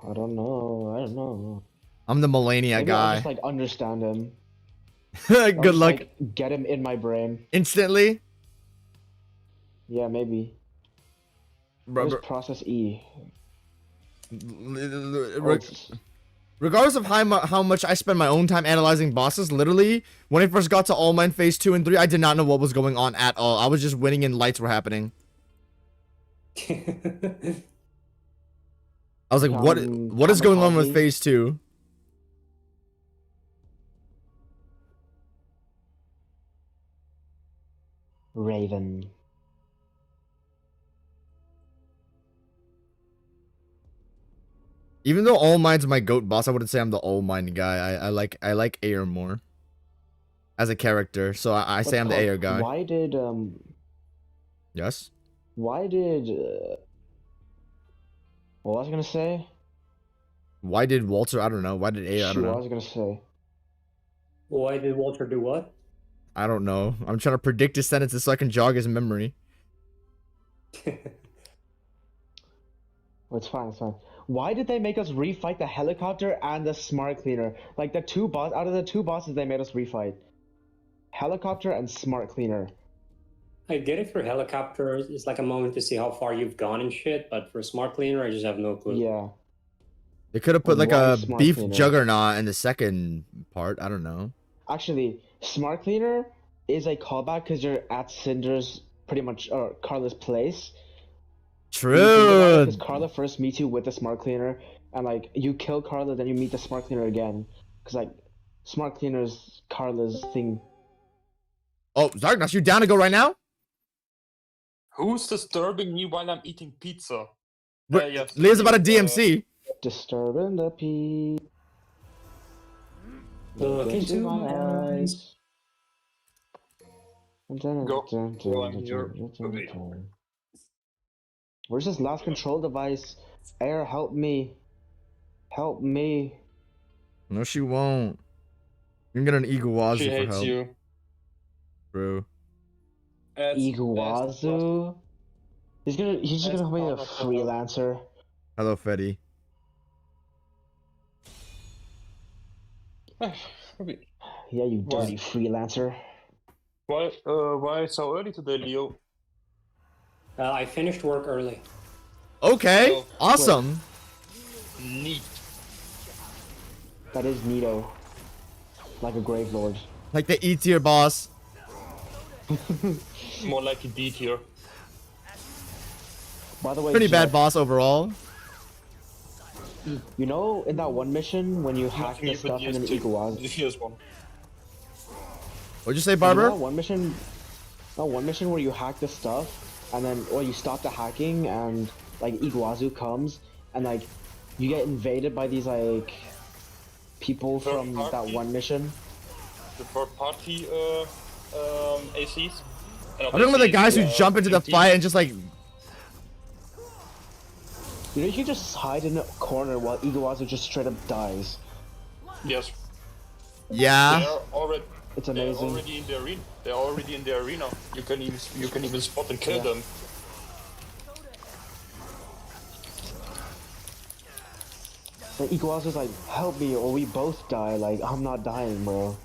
I don't know. I don't know. I'm the Melania Maybe I'll guy. just like understand him. Good Just, luck. like, get him in my brain. Instantly. Yeah, maybe. What is process E? Oh, Regardless of how much I spend my own time analyzing bosses, literally, when I first got to All Mine Phase 2 and 3, I did not know what was going on at all. I was just winning and lights were happening. I was like, what is going on with Phase 2? Raven. Even though All Mine's my GOAT boss, I wouldn't say I'm the All Mine guy. I like Air more as a character, so I say I'm the Air guy. Why did Yes. Why did what was I gonna say? Why did Walter? I don't know. Why did Air? I don't know. What was I gonna say? Why did Walter do what? I don't know. I'm trying to predict his sentences so I can jog his memory. It's fine, it's fine. Why did they make us refight the helicopter and the smart cleaner? Like out of the two bosses they made us refight. Helicopter and smart cleaner. I get it for helicopter, it's like a moment to see how far you've gone and shit, but for smart cleaner, I just have no clue. Yeah. They could have put like a beef juggernaut in the second part. I don't know. Actually, smart cleaner is a callback because you're at Cinder's pretty much or Carla's place. True. Because Carla first meets you with the smart cleaner, and like you kill Carla, then you meet the smart cleaner again. Because like smart cleaner's Carla's thing. Oh, Zargnas, you down to go right now? Who's disturbing me while I'm eating pizza? Yes. Leah's about a DMC. Disturbing the pea. Look into my eyes. Where's this last control device? Air, help me. Help me. No, she won't. You can get an Iguazu she for hates help. You. Bro. Iguazu? He's just gonna be a freelancer. Hello, Fetty. Yeah, you dirty freelancer. Why so early today, Leo? I finished work early. Okay, awesome. Neat. That is neato. Like a grave lord. Like the E tier boss. More like a D tier. By the way, pretty bad boss overall. You know, in that one mission when you hack the stuff in an Iguazu. Here's one. What'd you say, Barber? You know that one mission where you hack the stuff and then you stop the hacking and like Iguazu comes and like you get invaded by these like people from that one mission. The third party ACs. I'm talking about the guys who jump into the fight and just like. You know, you can just hide in a corner while Iguazu just straight up dies. Yes. Yeah. It's amazing. They're already in the arena. They're already in the arena. You can even spot and kill them. Like Iguazu's like, help me or we both die. Like, I'm not dying, bro.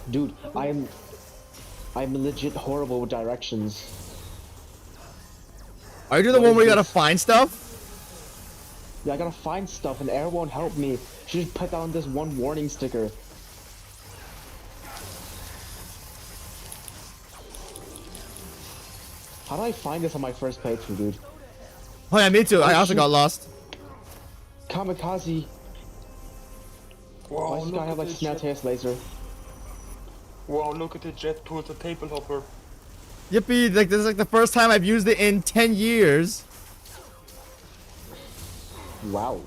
Dude, I'm legit horrible with directions. Are you doing the one where you gotta find stuff? Yeah, I gotta find stuff and Air won't help me. She just put down this one warning sticker. How do I find this on my first playthrough, dude? Oh yeah, me too. I also got lost. Kamikaze. Wow, why does this guy have like Snailtail's laser? Wow, look at the jet tool, the table hopper. Yippee, like this is like the first time I've used it in 10 years. Wow.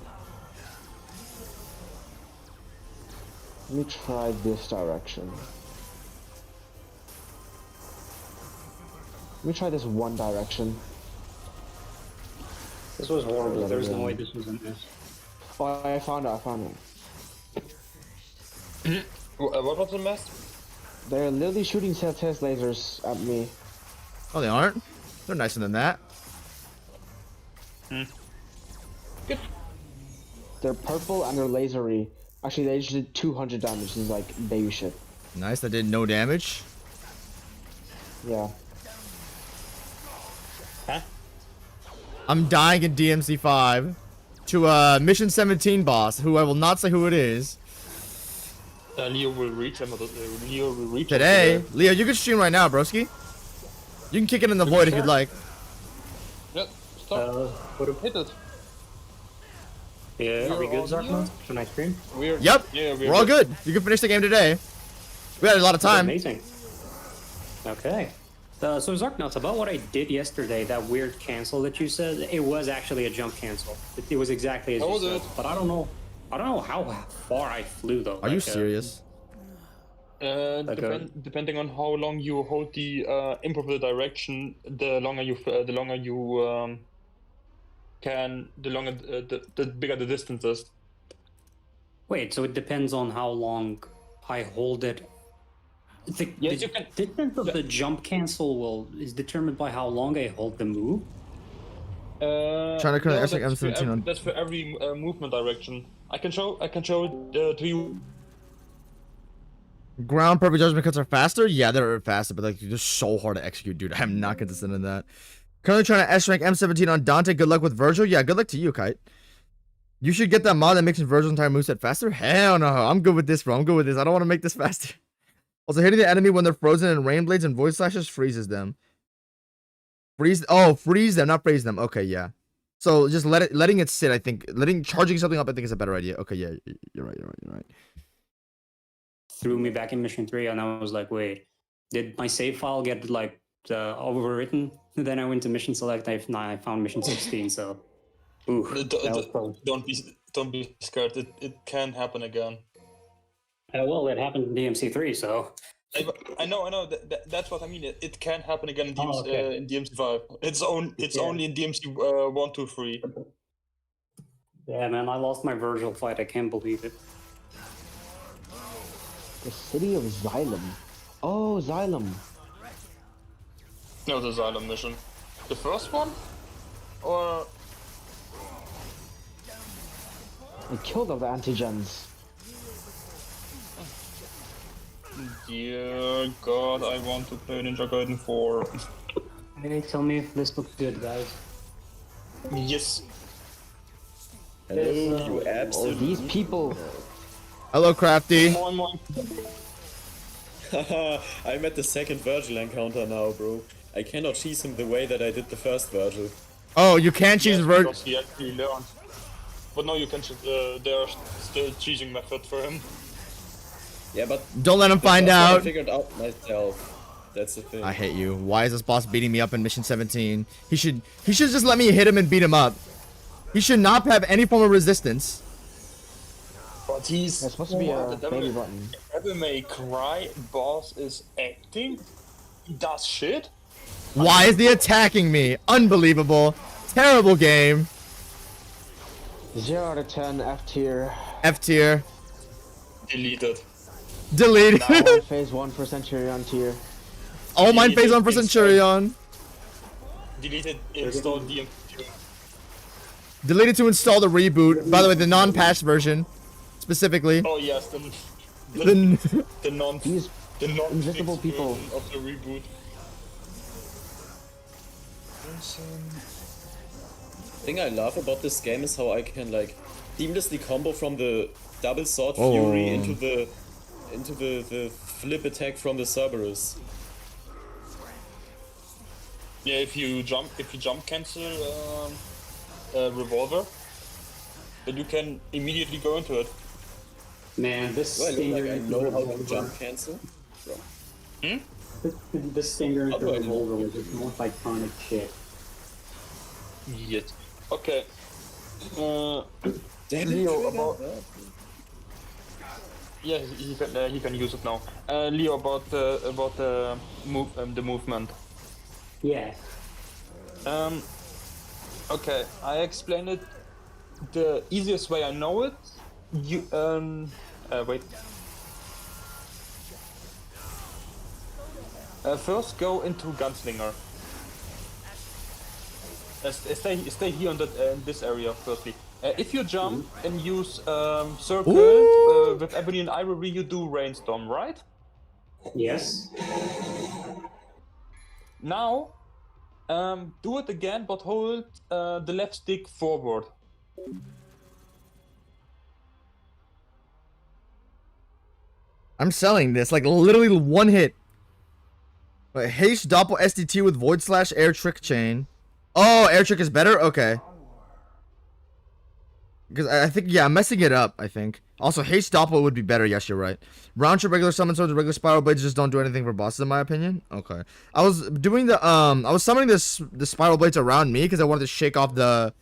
Let me try this direction. Let me try this one direction. This was horrible. There's no way this was in this. Oh, I found it. What was the mess? They're literally shooting Snailtail's lasers at me. Oh, they aren't? They're nicer than that. Good. They're purple and they're lasery. Actually, they just did 200 damage. This is like baby shit. Nice, that did no damage. Yeah. Huh? I'm dying in DMC 5 to a Mission 17 boss, who I will not say who it is. Leo will reach him. Leo will reach him Today. Leo, you can stream right now, broski. You can kick it in the void if you'd like. Yeah, stop. Hit it. Yeah, are we You're good, all Zarkma? Can I stream? Yep, Yeah, we're all good. You can finish the game today. We had a lot of time. Amazing. Okay. So Zarknuts, about what I did yesterday, that weird cancel that you said, it was actually a jump cancel. It was exactly as How you was said. it? But I don't know how far I flew though. Are you serious? Depending on how long you hold the improper direction, the bigger the distance is. Wait, so it depends on how long I hold it. Yes, the you can. distance of the jump cancel is determined by how long I hold the move. Trying to connect that's, Esric for M17 on. that's for every movement direction. I can show it to you. Ground perfect judgment cuts are faster? Yeah, they're faster, but like they're so hard to execute, dude. I'm not consistent in that. Currently trying to S rank M17 on Dante. Good luck with Vergil. Yeah, good luck to you, Kite. You should get that mod that makes Vergil's entire moveset faster. Hell no. I'm good with this, bro. I'm good with this. I don't want to make this faster. Also, hitting the enemy when they're frozen and rain blades and void slashes freezes them. Freeze them, not freeze them. Okay, yeah. So just letting it sit, I think. Charging something up, I think is a better idea. Okay, yeah, you're right. Threw me back in mission 3, and I was like, wait, did my save file get like overwritten? Then I went to mission select. I found mission 16. So, ooh, Don't be scared. It can happen again. Well, it happened in DMC 3, so. I know. That's what I mean. It can happen again in DMC, okay. in DMC 5. It's only in DMC 1, 2, 3. Yeah, man, I lost my Vergil fight. I can't believe it. The city of Xylem. Oh, Xylem. No, the Asylum mission. The first one? Or... I killed all the antigens. Dear God, I want to play Ninja Gaiden 4. Hey, tell me if this looks good, guys. Yes. Hello, you Oh, absolute. these people. Hello, Crafty. More. I'm at the second Vergil encounter now, bro. I cannot cheese him the way that I did the first Vergil. Oh, you can't choose Vergil. Because he actually learned. But no, you can. There are still cheesing method for him. Yeah, but Don't let him find that's what I out. figured out myself. That's the thing. I hate you. Why is this boss beating me up in mission 17? He should just let me hit him and beat him up. He should not have any form of resistance. But he's There's supposed to be a the baby button. Devil May Cry boss is acting. He does shit. Why is he attacking me? Unbelievable. Terrible game. 0 out of 10, F tier. F tier. Deleted. Delete. All phase 1 for Centurion tier. All mine phase on for Centurion. Deleted. Install DMC. Deleted to install the reboot. By the way, the non-patched version. Specifically. Oh yes, The the non These the non invisible people. of the reboot. The thing I love about this game is how I can like seamlessly combo from the double sword Oh. fury into the flip attack from the Cerberus. Yeah, if you jump cancel revolver, then you can immediately go into it. Man, this Do I look stinger like I into know how to revolver. jump cancel? This stinger How into do I revolver was just the most iconic shit. Yes. Okay. Damn Leo, it, about yeah, he can use it now. Leo, about the movement. Yeah. Okay, I explained it the easiest way I know it. You wait. First go into Gunslinger. Stay here on in this area firstly. If you jump and use circle Ooh. with ebony and ivory, you do rainstorm, right? Yes. Now, do it again, but hold the left stick forward. I'm selling this. Like, literally one hit. Wait, haste doppel SDT with void slash air trick chain. Oh, air trick is better? Okay. Because I think, yeah, I'm messing it up, I think. Also, haste doppel would be better. Yes, you're right. Round trip regular summon swords, regular spiral blades just don't do anything for bosses, in my opinion. Okay. I was doing the, I was summoning the spiral blades around me because I wanted to shake off the...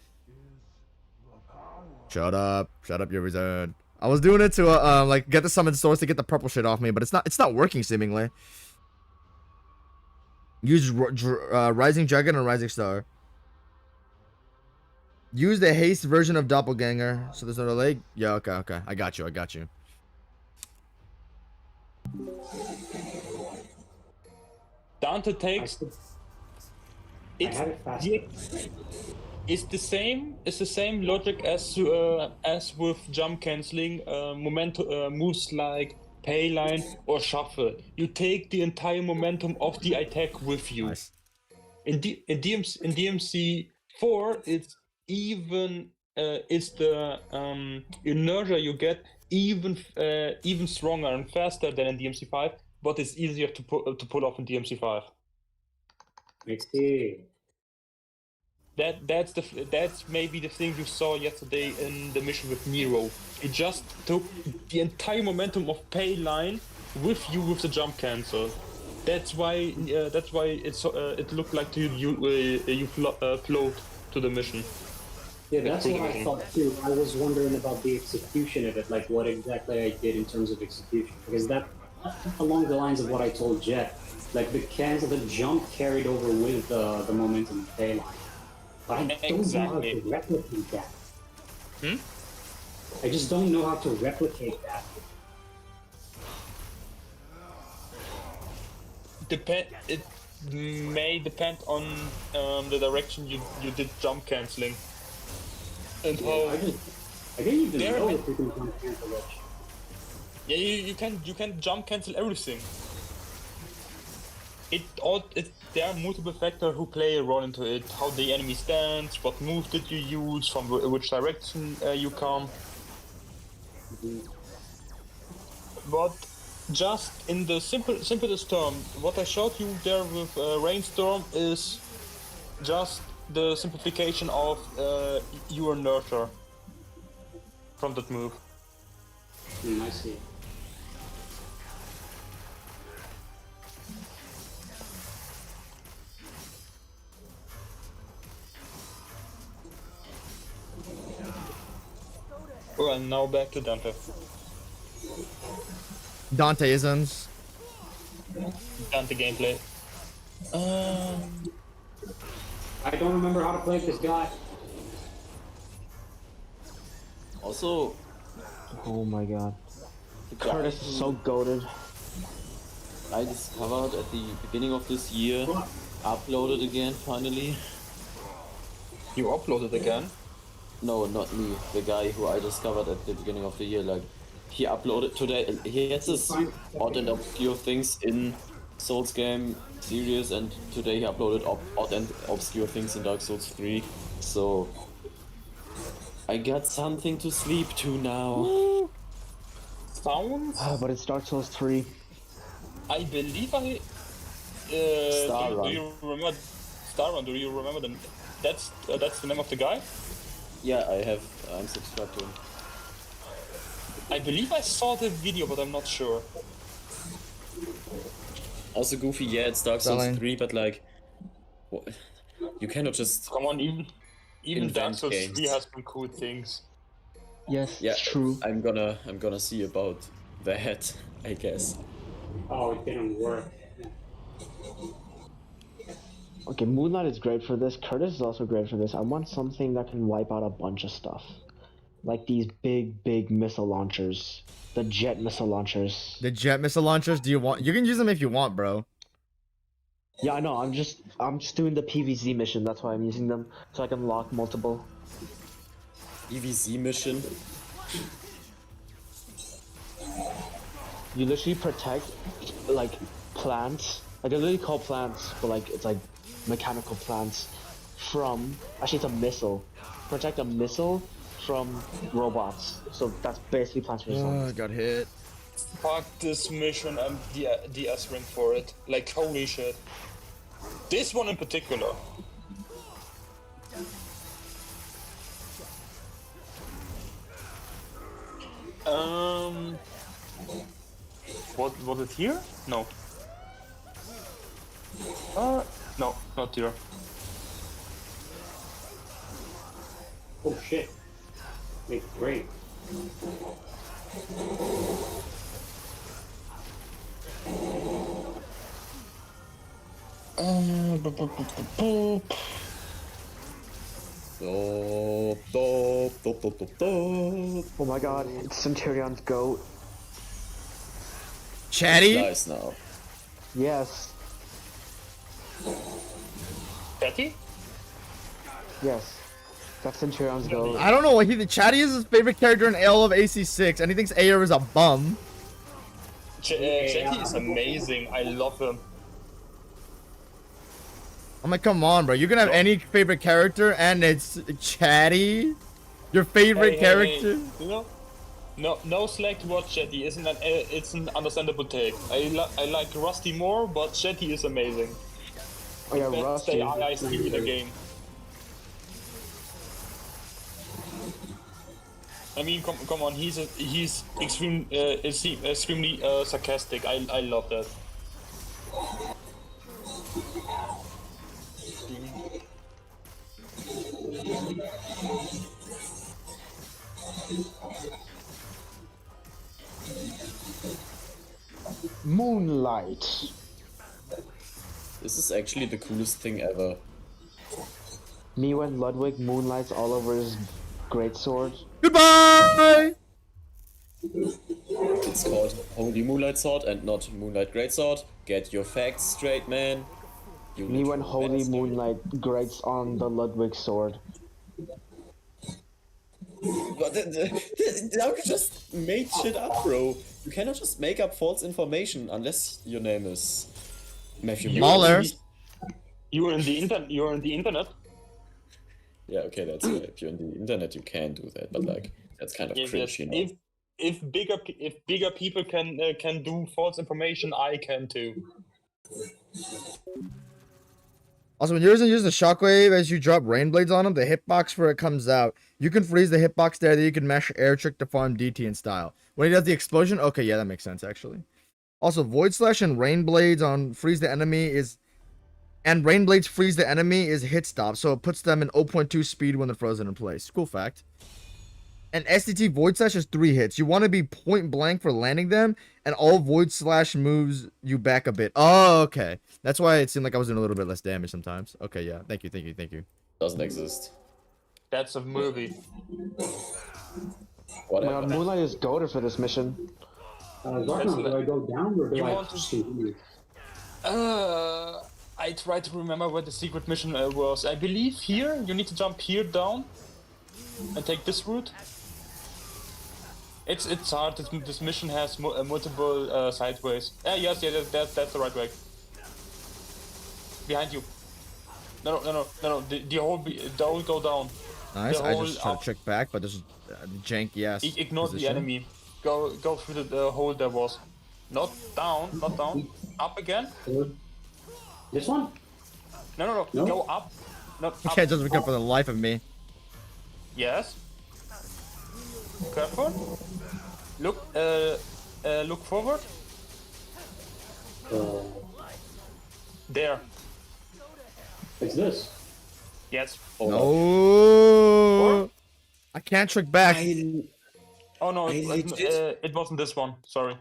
Shut up, your wizard. I was doing it to, like, get the summon swords to get the purple shit off me, but it's not working, seemingly. Use Rising Dragon or Rising Star. Use the haste version of Doppelganger. So there's no delay. Yeah, okay. I got you. Dante takes. It's the same logic as with jump canceling moves like pay line or shuffle. You take the entire momentum of the attack with you. Nice. In DMC 4, it's the inertia you get even stronger and faster than in DMC 5, but it's easier to pull off in DMC 5. I see. That's maybe the thing you saw yesterday in the mission with Nero. It just took the entire momentum of pay line with you with the jump cancel. That's why it looked like you float to the mission. Yeah, that's what I thought too. I was wondering about the execution of it, like what exactly I did in terms of execution, because that along the lines of what I told Jet, like the jump carried over with the momentum of pay line. But I don't know how to replicate that. I just don't know how to replicate that. It may depend on the direction you did jump canceling. And how I didn't even know if you can jump cancel it. Yeah, you can jump cancel everything. There are multiple factors who play a role into it. How the enemy stands, what move did you use, from which direction you come. But just in the simplest term, what I showed you there with Rainstorm is just the simplification of your nurture from that move. I see. Well, now back to Dante. Danteisms. Dante gameplay. I don't remember how to play this guy. Also, Oh my god. the Curtis guy is so goated. I discovered at the beginning of this year, uploaded again finally. You uploaded again? No, not me. The guy who I discovered at the beginning of the year, like, he uploaded today. He has this odd and obscure things in Souls game series, and today he uploaded odd and obscure things in Dark Souls 3. So I got something to sleep to now. Sounds? But it's Dark Souls 3. I believe I. Starrun. Do you remember Starrun? Do you remember the? That's the name of the guy. Yeah, I'm subscribed to him. I believe I saw the video, but I'm not sure. Also Goofy, yeah, it's Dark Souls Selling. 3, but like, what? You cannot just Come on, even Invent Dark Souls games. 3 has some cool things. Yes, yeah. it's true. I'm gonna see about that, I guess. Oh, it didn't work. Okay, Moonlight is great for this. Curtis is also great for this. I want something that can wipe out a bunch of stuff. Like these big missile launchers. The jet missile launchers. The jet missile launchers, do you want? You can use them if you want, bro. Yeah, I know. I'm just doing the PVZ mission. That's why I'm using them so I can lock multiple. EVZ mission. You literally protect like plants. Like they're literally called plants, but like it's like mechanical plants from. Actually, it's a missile. Protect a missile from robots. So that's basically Plants vs Oh, I Zombies. got hit. Fuck this mission, I'm de-essering for it. Like, holy shit. This one in particular. What was it here? No. No, not here. Oh shit. Wait, great. Oh my god, it's Centurion's goat. Chatty? Nice now. Yes, Betty? yes. That's Centurion's goat. I don't know what Chatty is his favorite character in all of AC6, and he thinks AR is a bum. Jetty is amazing. I love him. I'm like, come on, bro. You can have any favorite character, and it's Chatty? Your favorite character? You know, no slack towards Jetty. It's an understandable take. I like Rusty more, but Jetty is amazing. Oh yeah, Best Rusty. IIC in the game. I mean, come on. He's extremely sarcastic. I love that. Moonlight. This is actually the coolest thing ever. Me when Ludwig moonlights all over his greatsword. Goodbye! It's called Holy Moonlight Sword and not Moonlight Greatsword. Get your facts straight, man. You Me when literal Holy bastard. Moonlight grates on the Ludwig sword. But now you just made shit up, bro. You cannot just make up false information unless your name is Matthew Mahler. You're in the internet. Yeah, okay, that's if you're in the internet, you can do that, but like that's kind of Yes, cringe, you know. If bigger people can do false information, I can too. Also, when you're using the shockwave as you drop rain blades on him, the hitbox for it comes out. You can freeze the hitbox there, then you can mesh air trick to farm DT in style. When he does the explosion, okay, yeah, that makes sense actually. Also, Void Slash and Rain Blades on freeze the enemy is, and Rain Blades freeze the enemy is hit stop, so it puts them in 0.2 speed when they're frozen in place. Cool fact. And SDT Void Slash is 3 hits. You want to be point blank for landing them, and all Void Slash moves you back a bit. Oh, okay. That's why it seemed like I was doing a little bit less damage sometimes. Okay, yeah. Thank you. Doesn't exist. That's a movie. Whatever. Moonlight is goated for this mission. Zarkon, do I go down or do You I want to- continue? I try to remember where the secret mission was. I believe here. You need to jump here down and take this route. It's hard. This mission has multiple sideways. Yes, that's the right way. Behind you. No. The whole go down. Nice. The I whole just try to up. check back, but there's janky ass. Ignore the position. enemy. Go through the hole there was. Not down. Up again. This one? No. No? Go up. Not I up. can't just pick up for the life of me. Yes. Careful. Look forward. There. It's this. Yes. No. I can't trick back. Oh no, I it wasn't this one. Sorry.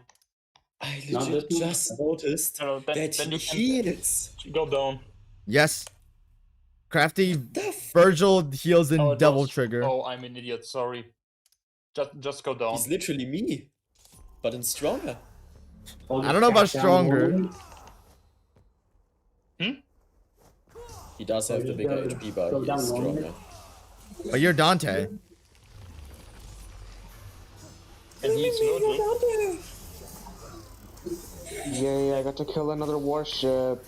I Not legit this one? just noticed No, that then you can heals. go down. Yes. Crafty The f- Virgil heals in Oh, it double was- trigger. Oh, I'm an idiot. Sorry. Just go down. He's literally me, but in stronger. I'll I just don't know about back down stronger. normally. He does have the bigger HP, but go he down is normally. stronger. But you're Dante. And he's Vergil. Yay, I got to kill another warship.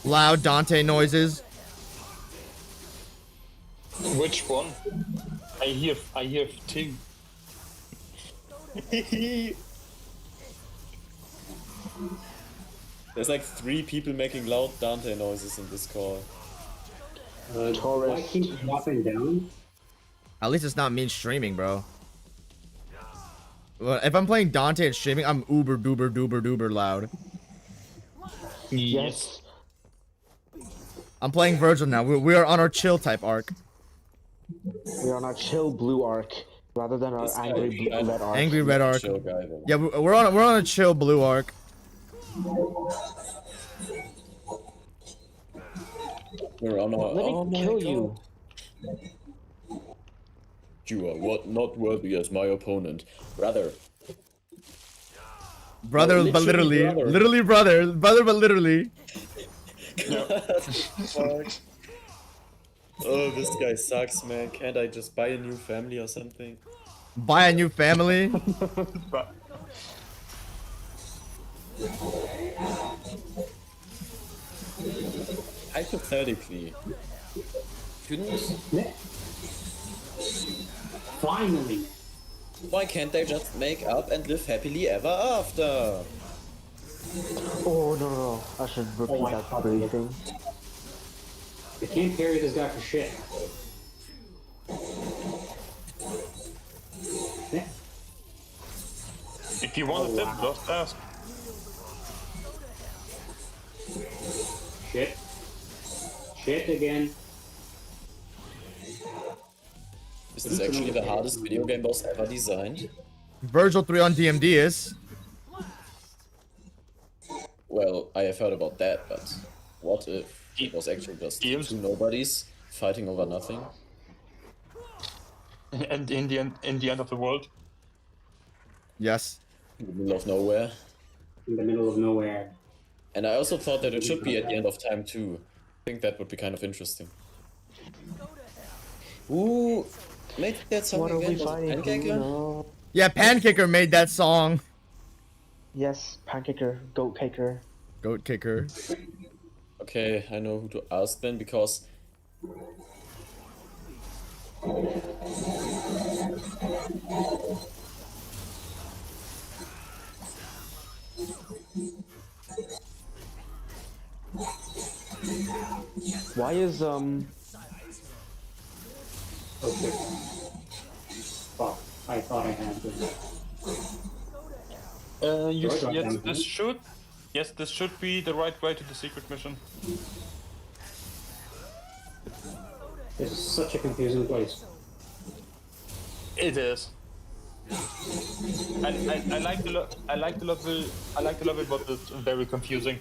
Loud Dante noises. Which one? I hear two. There's like 3 people making loud Dante noises in this call. Do I Tourist. keep dropping down? At least it's not me streaming, bro. Well, if I'm playing Dante and streaming, I'm uber duber duber duber loud. Yes. I'm playing Vergil now. We are on our chill type arc. We're on our chill blue arc rather than our This guy angry is red arc. Angry red arc. Chill guy, though. Yeah, we're on a chill blue arc. We're on our. Let me Oh my kill God. you. You are not worthy as my opponent, brother. Brother, Oh, but literally literally. brother. Literally brother, but literally. Fuck. Oh, this guy sucks, man. Can't I just buy a new family or something? Buy a new family. But Hypothetically, couldn't. Finally! Why can't they just make up and live happily ever after? Oh no. I should repeat my that God. briefing. I can't carry this guy for shit. Yeah. if you want a tip, just ask. Shit. Shit again. Is this actually the hardest video game boss ever designed? Vergil 3 on DMD is. Well, I have heard about that, but what if it was actually just Games. 2 nobodies fighting over nothing? And in the end of the world. Yes. In the middle of nowhere. In the middle of nowhere. And I also thought that it should be at the end of time too. I think that would be kind of interesting. Ooh, made that song What are again? we Was it fighting? Pancaker? No. Yeah, Pankicker made that song. Yes, pancaker, goat caker. Goat kicker. Okay, I know who to ask then, because Why is Okay. Fuck. I thought I had this. This should be the right way to the secret mission. This is such a confusing place. It is. I like the level, but it's very confusing.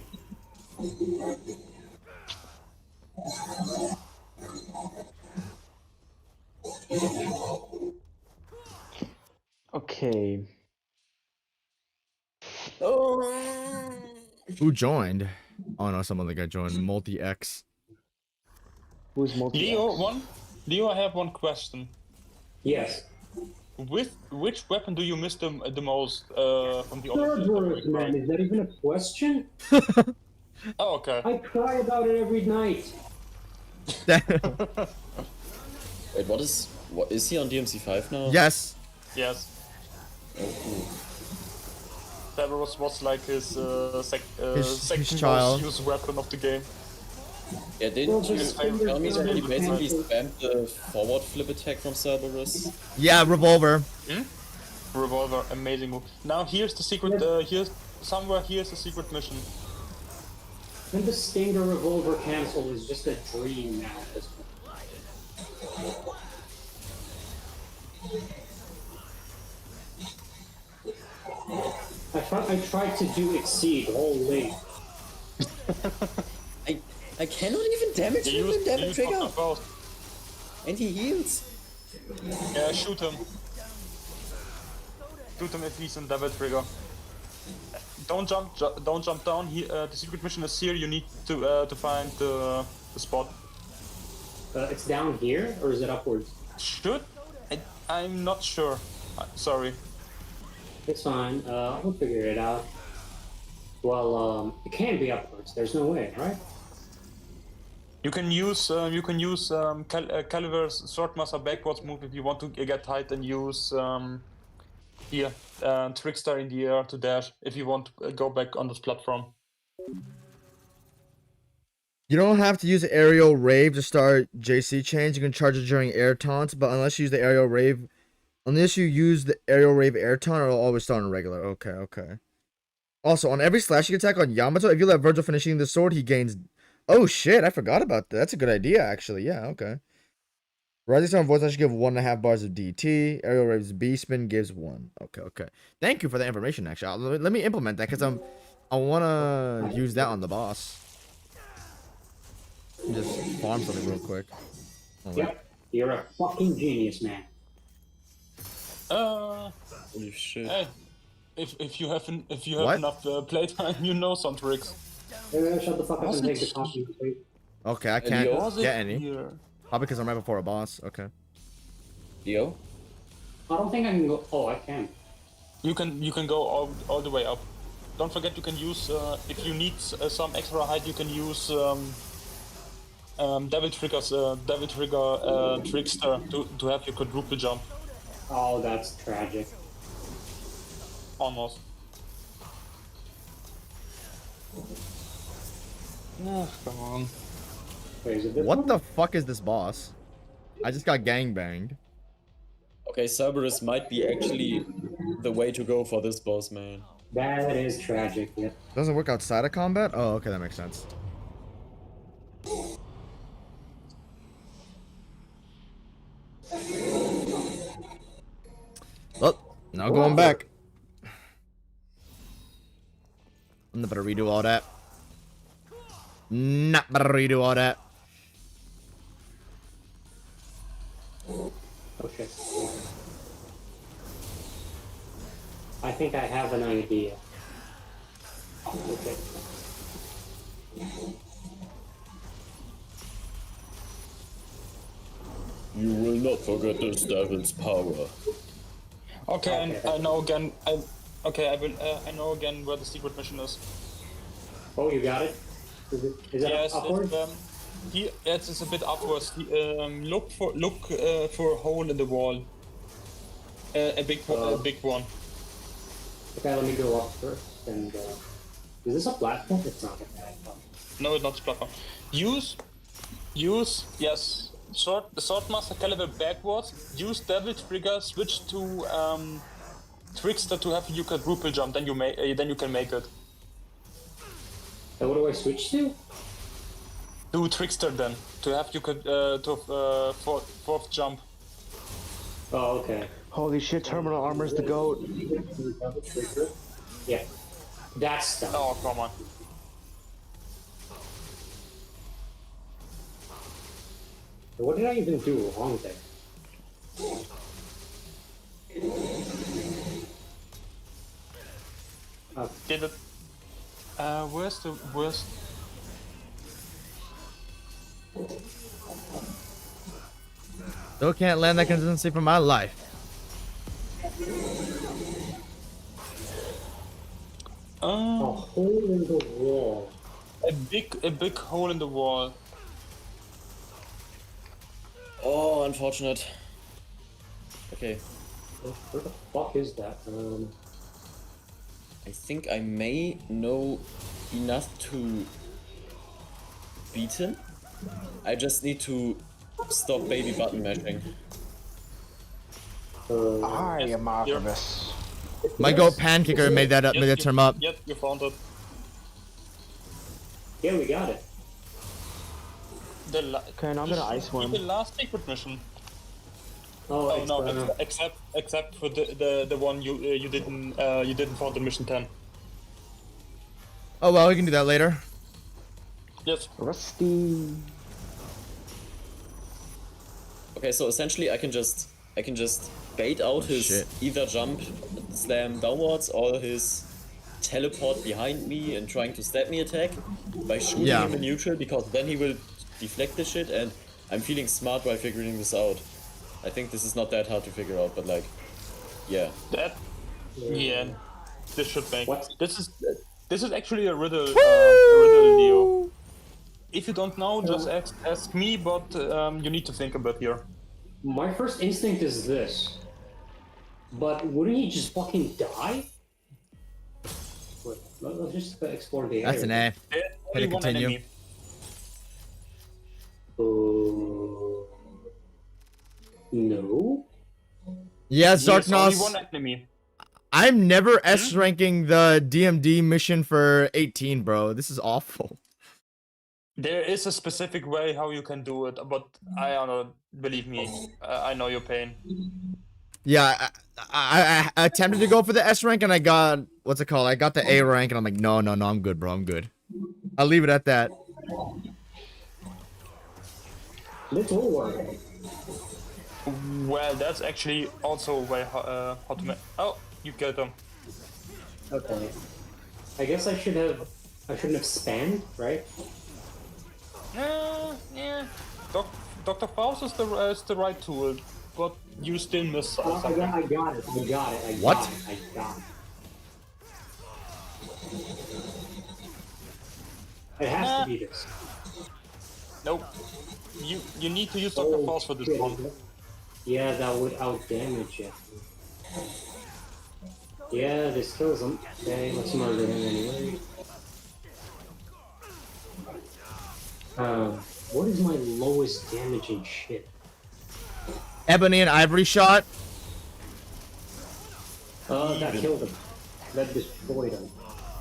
okay? Who joined? Oh no, some other guy joined. Multi X. Who's multi? Leo, I have one question. Yes. With which weapon do you miss the most from the other? Cerberus, man, is that even a question? Oh, okay. I cry about it every night. wait, what is he on DMC5 now? Yes. Yes. Oh, cool. Cerberus was like his second child. most used weapon of the game. Yeah, didn't you tell me that he basically spammed the forward flip attack from Cerberus? Yeah, revolver. Revolver, amazing move. Now here's the secret. Here's the secret mission. And the Stinger revolver cancel is just a dream now at this point. I tried to do Exceed, holy. I cannot even damage You him use, and you damage use trigger. Dr. Faust. And he heals. Yeah, shoot him. Shoot him if he's in Devil Trigger. Don't jump down. The secret mission is here. You need to find the spot. It's down here, or is it upwards? Should? I'm not sure. Sorry. It's fine. We'll figure it out. Well, it can't be upwards. There's no way, right? You can use Caliver's Swordmaster backwards move if you want to get height, and use Trickster in the air to dash if you want to go back on this platform. You don't have to use aerial rave to start JC chains. You can charge it during air taunts, but unless you use the aerial rave, air taunt, it'll always start on regular. Okay. Also, on every slashing attack on Yamato, if you let Vergil finishing the sword, he gains. Oh shit! I forgot about that. That's a good idea, actually. Yeah. Okay. Rising Storm Voice should give 1.5 bars of DT. Aerial Rave's B spin gives 1. Okay. Thank you for the information. Actually, let me implement that because I wanna use that on the boss. Just farm something real quick. Yep. You're a fucking genius, man. Holy shit. Hey, if you have What? enough playtime, you know some tricks. Shut the fuck up and take the coffee. Please. Okay, I can't Was get any. Here? Probably because I'm right before a boss. Okay. Dio? I don't think I can go. Oh, I can. You can go all the way up. Don't forget you can use if you need some extra height, you can use Devil Trigger Trickster to have your quadruple jump. Oh, that's tragic. Almost. Oh, come on. Wait, is it this What one? the fuck is this boss? I just got gangbanged. Okay, Cerberus might be actually the way to go for this boss, man. That is tragic. Yep. Doesn't work outside of combat? Oh, okay, that makes sense. Oh, now going back. I'm not gonna redo all that. Not gonna redo all that. Oh shit. I think I have an idea. Okay. You will not forget this devil's power. Okay, and Okay. I know again. I know again where the secret mission is. Oh, you got it? Is it Yes, upward? it's a bit upwards. Look for a hole in the wall. A big one. Okay, let me go up first. And is this a platform? It's not a platform. No, it's not a platform. Use yes. Swordmaster caliber backwards. Use Devil Trigger. Switch to Trickster to have you quadruple jump. Then you can make it. And what do I switch to? Do Trickster then to have you could fourth jump. Oh, okay. Holy shit, terminal armor's the goat. Yeah. That's done. Oh come on. What did I even do wrong there? Did it? Where's the worst? Still can't land that consistency for my life. A hole in the wall. A big hole in the wall. Oh, unfortunate. Okay, Where the fuck is that? I think I may know enough to beat him. I just need to stop baby button mashing. I am Artemis. My goat Pankicker made that term up. Yep, you found it. Yeah, we got it. Okay, now I'm gonna ice one. The last secret mission. Oh, Oh no, it's, except for the one you didn't find the mission 10. Oh well, we can do that later. Yes. Rusty. Okay, so essentially I can just bait out his shit. either jump slam downwards or his teleport behind me and trying to stab me attack by shooting Yeah. him in neutral, because then he will deflect the shit, and I'm feeling smart while figuring this out. I think this is not that hard to figure out, but like, yeah. That, yeah, this should make. What? This is actually a riddle, Leo. If you don't know, just ask me, but you need to think a bit here. My first instinct is this. But wouldn't he just fucking die? Wait, let's just explore the area. That's an A. There's only Hit it, one continue. enemy. No. Yes, There's only Darknos. one enemy. I'm never S ranking the DMD mission for 18, bro. This is awful. There is a specific way how you can do it, but I don't know. Believe me, I know your pain. Yeah, I attempted to go for the S rank and I got, what's it called? I got the A rank and I'm like, no, I'm good, bro. I'm good. I'll leave it at that. This will work. Well, that's actually also a way how to make. Oh, you get them. Okay. I guess I shouldn't have spammed, right? Yeah. Dr. Faust is the right tool, but you still miss something. I got it. What? I got it. It has to be this. Nope. You need to use Dr. Faust for this shit. one. Yeah, that would out damage it. Yeah, this kills him. Okay, let's murder him anyway. What is my lowest damaging shit? Ebony and Ivory shot. That killed him. That destroyed him.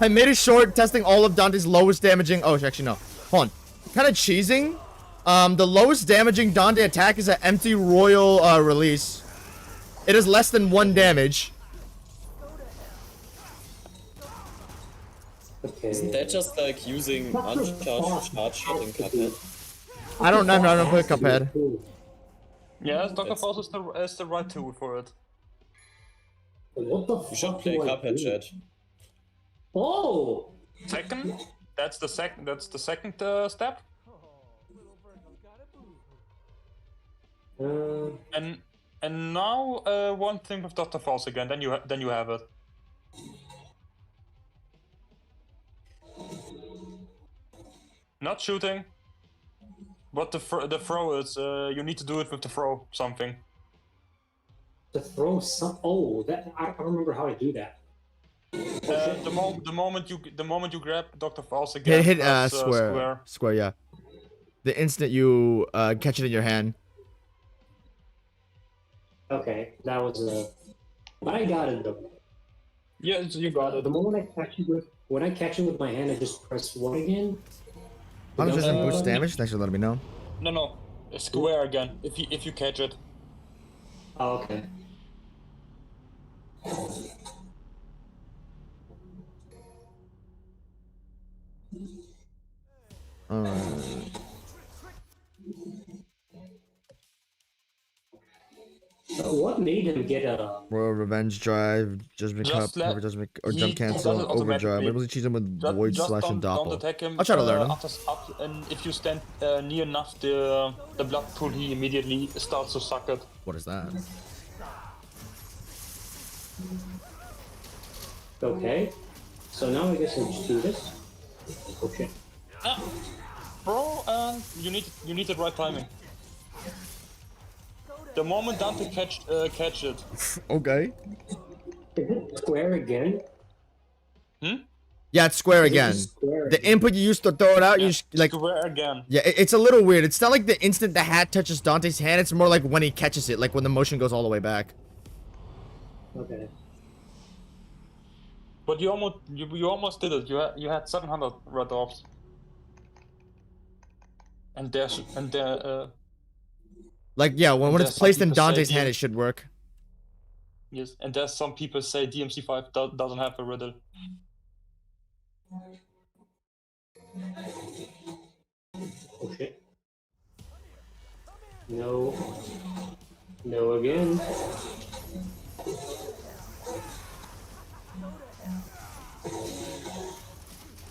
I made it short, testing all of Dante's lowest damaging. Oh, actually, no. Hold on. Kind of cheesing. The lowest damaging Dante attack is an empty royal release. It is less than 1 damage. Okay. Isn't that just like using uncharged charge shot in Cuphead? I don't play Cuphead. Yes, Dr. Faust is the right tool for it. What the You should fuck play do I Cuphead, do? chat. Oh! Second, that's the second step. And now one thing with Dr. Faust again. Then you have it. Not shooting, but the throw is. You need to do it with the throw something. To throw some. Oh, that I don't remember how to do that. The moment you grab Dr. Faust again. Hit press, square, yeah. The instant you catch it in your hand. Okay, that was but I got it though. Yeah, you got it. The moment I catch it when I catch it with my hand, I just press what again? How does this boost button? damage? Thanks for letting me know. No, square again. If you catch it. Oh, okay. What made him get a? Royal Revenge Drive, Judgment Cup, Just let- Perfect Judgment, or he Jump does it Cancel, Overdrive. automatically. Maybe we cheese him with Void Just Slash and don't Doppel. attack him. I'll try to learn him. And if you stand near enough the blood pool, he immediately starts to suck it. What is that? Okay. So now I guess I'll just do this. Oh shit. Bro, you need the right timing. The moment Dante catch it. Okay. Is it square again? Yeah, it's square Is it again. just square The input you use to throw it out, you just, like, Square again. yeah, it's a little weird. It's not like the instant the hat touches Dante's hand. It's more like when he catches it, like when the motion goes all the way back. Okay. But you almost did it. You had 700 red orbs. And Like, yeah, when there's it's some placed in people say Dante's hand, the- it should work. yes, and there's some people say DMC5 doesn't have a riddle. Oh shit. No. No again.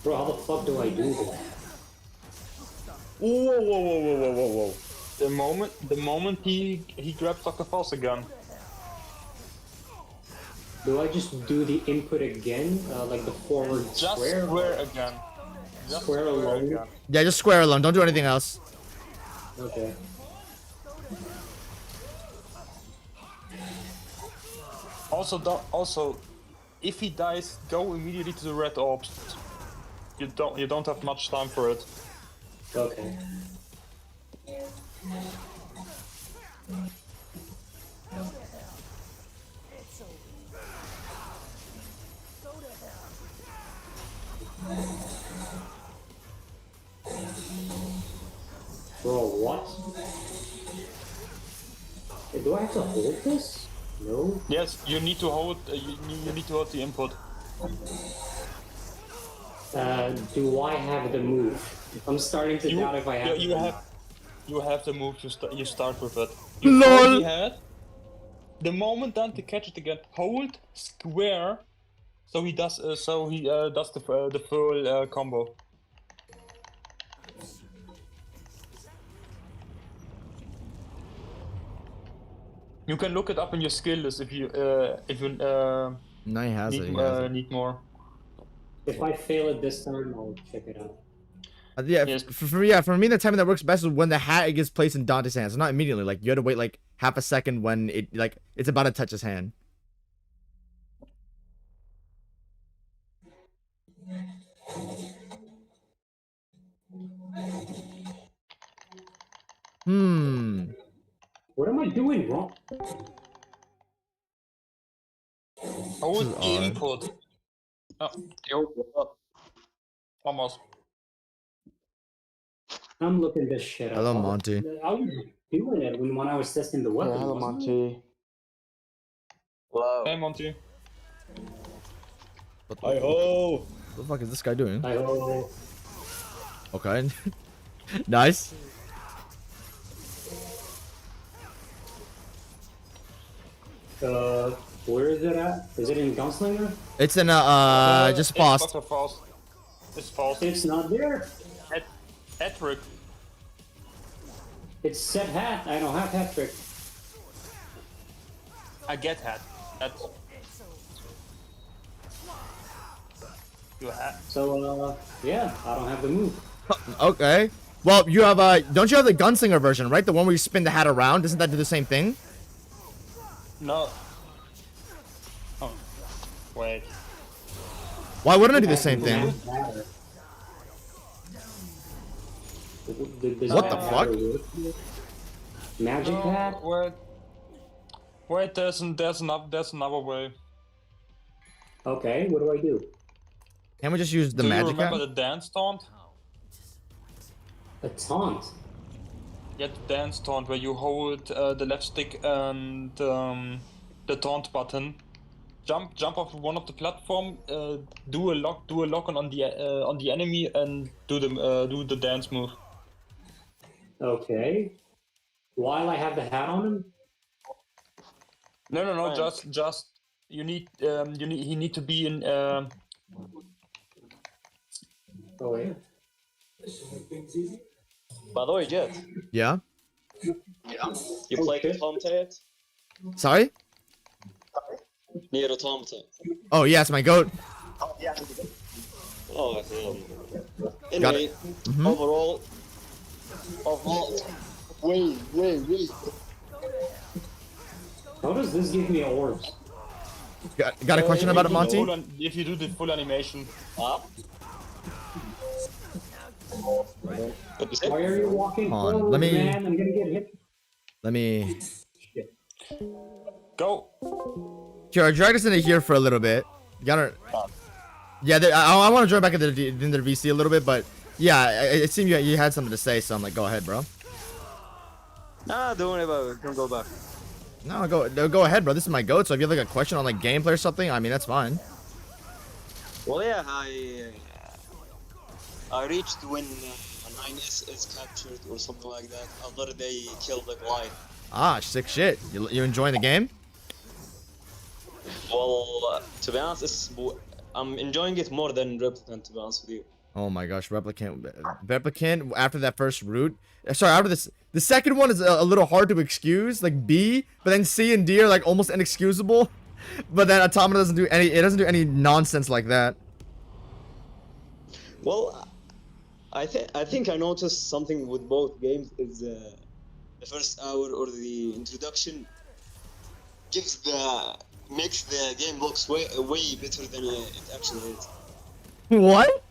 Bro, how the fuck do I do that? Whoa, whoa, whoa, whoa, whoa, whoa, whoa. The moment he grabs Dr. Faust again. Do I just do the input again? Like the forward Just square? square again. Just Square alone? again. Yeah, just square alone. Don't do anything else. Okay. Also, if he dies, go immediately to the red orbs. You don't have much time for it. Okay. Bro, what? Do I have to hold this? No. Yes, you need to hold. You need to hold the input. Do I have the move? I'm starting to doubt if I have. You have the move. You start with it. LOL. You already had. The moment Dante catch it again, hold square. So he does. Does the full combo. You can look it up in your skill list if you No, he has it. He has it. need more. If I fail it this time, I'll check it out. Yeah, Yes. for me, the timing that works best is when the hat gets placed in Dante's hands. So not immediately. Like you have to wait like half a second when it's about to touch his hand. What am I doing wrong? Hold is the odd. input. Oh, Yo, what up? almost. I'm looking this shit up. Hello, Monty. I was doing it when I was testing the weapon. Yeah, hello, wasn't I? Monty. Wow. Hey, Monty. Hi-ho! What the fuck is this guy doing? I Okay. Nice. where is it at? Is it in Gunslinger? It's in just It's Faust. Dr. Faust. It's Faust. It's not there. Edric. It's set hat. I don't have hat trick. I get hat. That's. You have. So yeah, I don't have the move. Okay. Well, you have don't you have the gunslinger version, right? The one where you spin the hat around. Doesn't that do the same thing? No. Oh. Wait. Why wouldn't it do the same thing? What the fuck? Magic hat? Wait. There's another way. Okay, what do I do? Can't we just use the Do you magic remember hat? the dance taunt? A taunt? Yeah, the dance taunt where you hold the left stick and the taunt button. Jump off one of the platform. Do a lock on the enemy and do the dance move. Okay. While I have the hat on him? No. Just he need to be in. Oh wait. By the way, Jet, Yeah. you play Okay. Automata yet? Sorry. Near Automata. Oh yeah, it's my goat. Oh, Got anyway, it. Mhm. overall, wait. How does this give me orbs? Got a question about it, Monty? If you do the full animation. What you say? Why are you walking Hold on, forward, let me- man? I'm gonna get hit. Let me. Shit. Go. Sure, drag us into here for a little bit. You gotta. Yeah, I want to join back into the VC a little bit, but yeah, it seemed you had something to say, so I'm like, go ahead, bro. Nah, don't worry about it. Don't go back. No, go ahead, bro. This is my goat, so if you have like a question on like gameplay or something, I mean that's fine. Well, yeah, I reached when 9S is captured or something like that. After they kill the glide. Ah, sick shit. You enjoying the game? Well, to be honest, I'm enjoying it more than Replicant, to be honest with you. Oh my gosh, Replicant after that first route. Sorry, after this, the second one is a little hard to excuse, like B, but then C and D are like almost inexcusable. But then Automata doesn't do any nonsense like that. Well, I think I noticed something with both games is the first hour or the introduction makes the game looks way better than it actually is. What?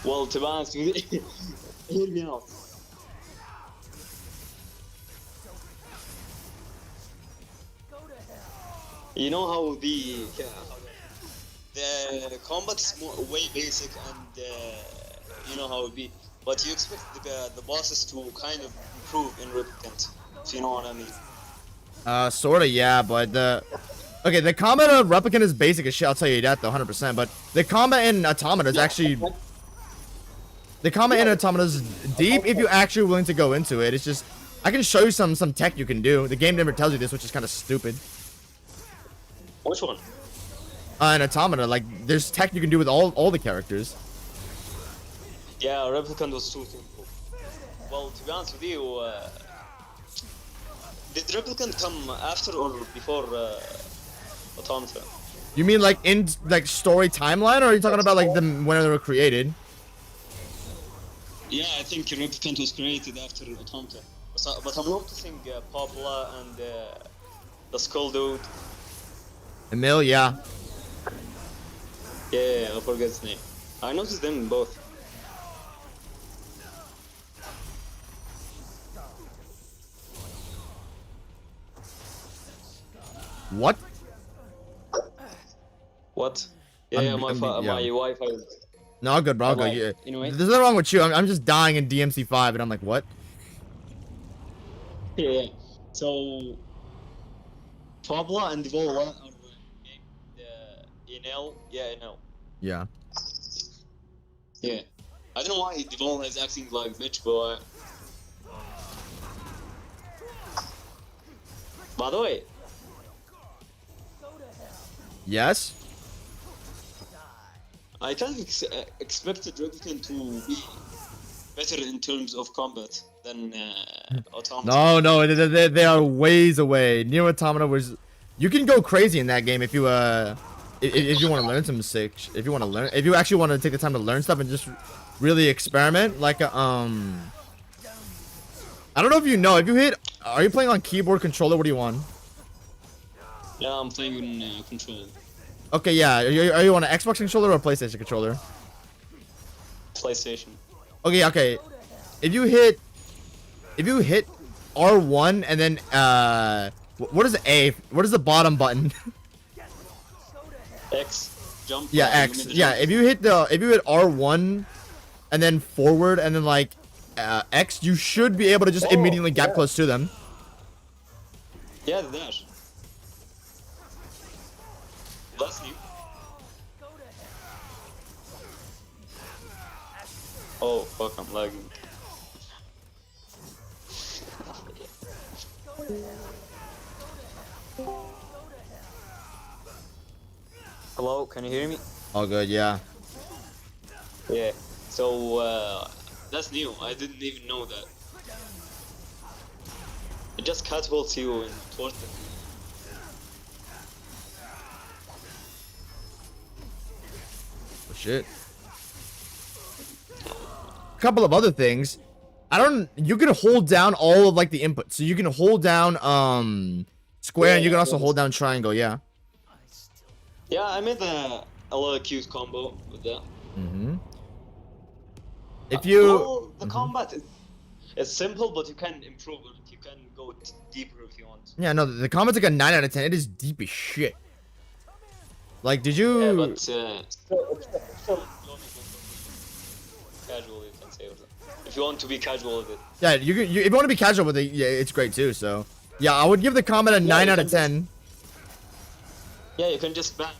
Well, to be honest, hear me out. You know how the combat is way basic and you know how it be, but you expect the bosses to kind of improve in Replicant, if you know what I mean. Sorta, yeah, but the combat of Replicant is basic as shit, I'll tell you that though, 100%, but the combat in Automata is actually... The combat in Automata is deep if you're actually willing to go into it. It's just... I can show you some tech you can do. The game never tells you this, which is kind of stupid. Which one? In Automata, like, there's tech you can do with all the characters. Yeah, Replicant was too simple. Well, to be honest with you, did Replicant come after or before Automata? You mean like in like story timeline, or are you talking about like them when they were created? Yeah, I think Replicant was created after Automata. But I'm noticing Pabla and the Skull Dude. Emil, yeah. Yeah, I forget his name. I noticed them both. What? What? Yeah, my Wi-Fi. No, good, bro. I'll go. Alright, Yeah. anyway. There's nothing wrong with you. I'm just dying in DMC5, and I'm like, what? Yeah. So, Pabla and Vola are Enel. Yeah, Enel. Yeah. Yeah. I don't know why Devola is acting like bitch, but by the way, Yes. I kind of expected Replicant to be better in terms of combat than Automata. No, they are ways away. Nier Automata was... You can go crazy in that game if you if you want to learn some sick... If you actually want to take the time to learn stuff and just really experiment. Like, I don't know if you know. If you hit... Are you playing on keyboard controller? What do you want? Yeah, I'm playing on controller. Okay, yeah. Are you on an Xbox controller or a PlayStation controller? PlayStation. Okay. If you hit R1 and then what is A? What is the bottom button? X. Jump. Yeah, X. Yeah, if you hit R1 and then forward and then like X, you should be able to just immediately get close to them. Yeah, the dash. That's new. Oh fuck, I'm lagging. Hello, can you hear me? All good, yeah. Yeah. So that's new. I didn't even know that. It just catapults you in towards them. Oh, shit. Couple of other things. You can hold down all of like the inputs. So you can hold down square and you can also hold down triangle, yeah. Yeah, I made a little cute combo with that. Mm-hmm. If you Well, the combat is simple, but you can improve it. You can go deeper if you want. Yeah, no, the comment's like a 9 out of 10. It is deep as shit. Like, did you... Yeah, but still casual, you can say. If you want to be casual with it. Yeah, if you want to be casual with it, yeah, it's great too, so... Yeah, I would give the comment a 9 out of 10. Yeah, you can just ban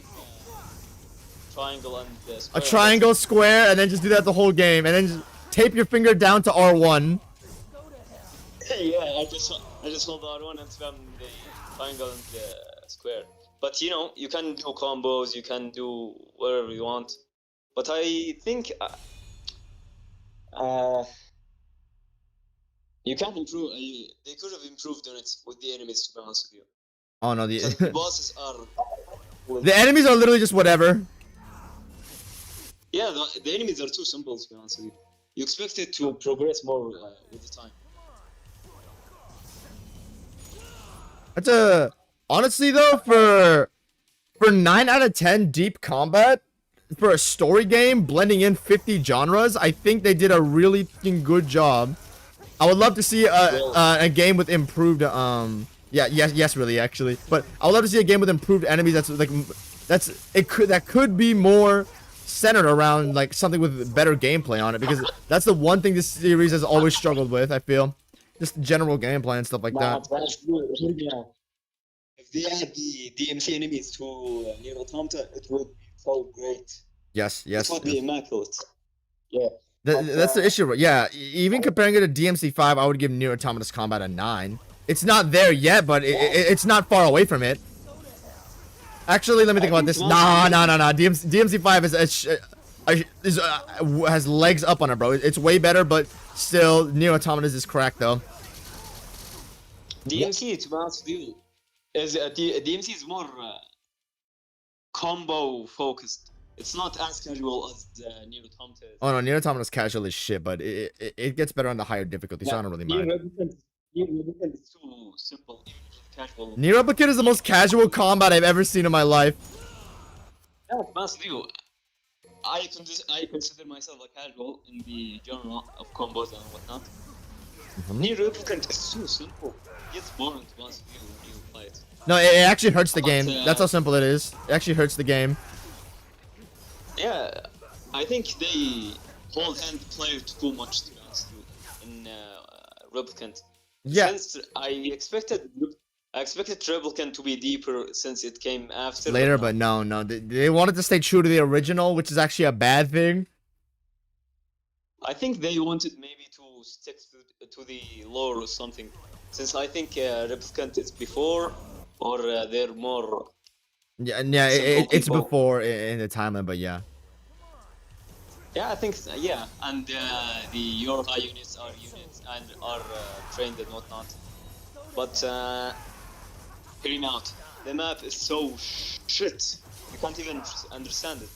triangle and A square. triangle, square, and then just do that the whole game, and then just tape your finger down to R1. Yeah, I just hold R1 and spam the triangle and the square. But you know, you can do combos, you can do whatever you want. But I think you can improve. They could have improved on it with the enemies, to be honest with you. Oh no, Because the the bosses are. the enemies are literally just whatever. Yeah, the enemies are too simple, to be honest with you. You expect it to progress more with the time. That's a honestly though for 9 out of 10 deep combat for a story game blending in 50 genres, I think they did a really fucking good job. I would love to see a game with improved yes really actually, but I would love to see a game with improved enemies that could be more centered around like something with better gameplay on it, because that's the one thing this series has always struggled with, I feel. Just general gameplay and stuff like that. If they add the DMC enemies to Nier Automata, it would be so great. Yes. It would be immaculate. Yeah. That's the issue, yeah. Even comparing it to DMC5, I would give Nier Automata's combat a 9. It's not there yet, but it's not far away from it. Actually, let me think about this. Nah. DMC5 has legs up on it, bro. It's way better, but still, Nier Automata's is cracked though. DMC, to be honest with you, DMC is more combo focused. It's not as casual as Nier Automata is. Oh no, Nier Automata's casual as shit, but it gets better on the higher difficulty, so I don't really mind. Nier Replicant is too simple, casual. Nier Replicant is the most casual combat I've ever seen in my life. Yeah, to be honest with you, I consider myself a casual in the genre of combos and whatnot. Nier Replicant is too simple. It's boring, to be honest with you, when you play it. No, it actually hurts the game. That's how simple it is. It actually hurts the game. Yeah, I think they hold hand player too much, to be honest with you, in Replicant. Yeah. Since I expected Replicant to be deeper since it came after. Later, but no. They wanted to stay true to the original, which is actually a bad thing. I think they wanted maybe to stick to the lore or something. Since I think Replicant is before, or they're more. Yeah, it's before in the timeline, but yeah. Yeah, I think so, yeah, and the Yorha units are and are trained and whatnot. But hear me out. The map is so shit. You can't even understand it.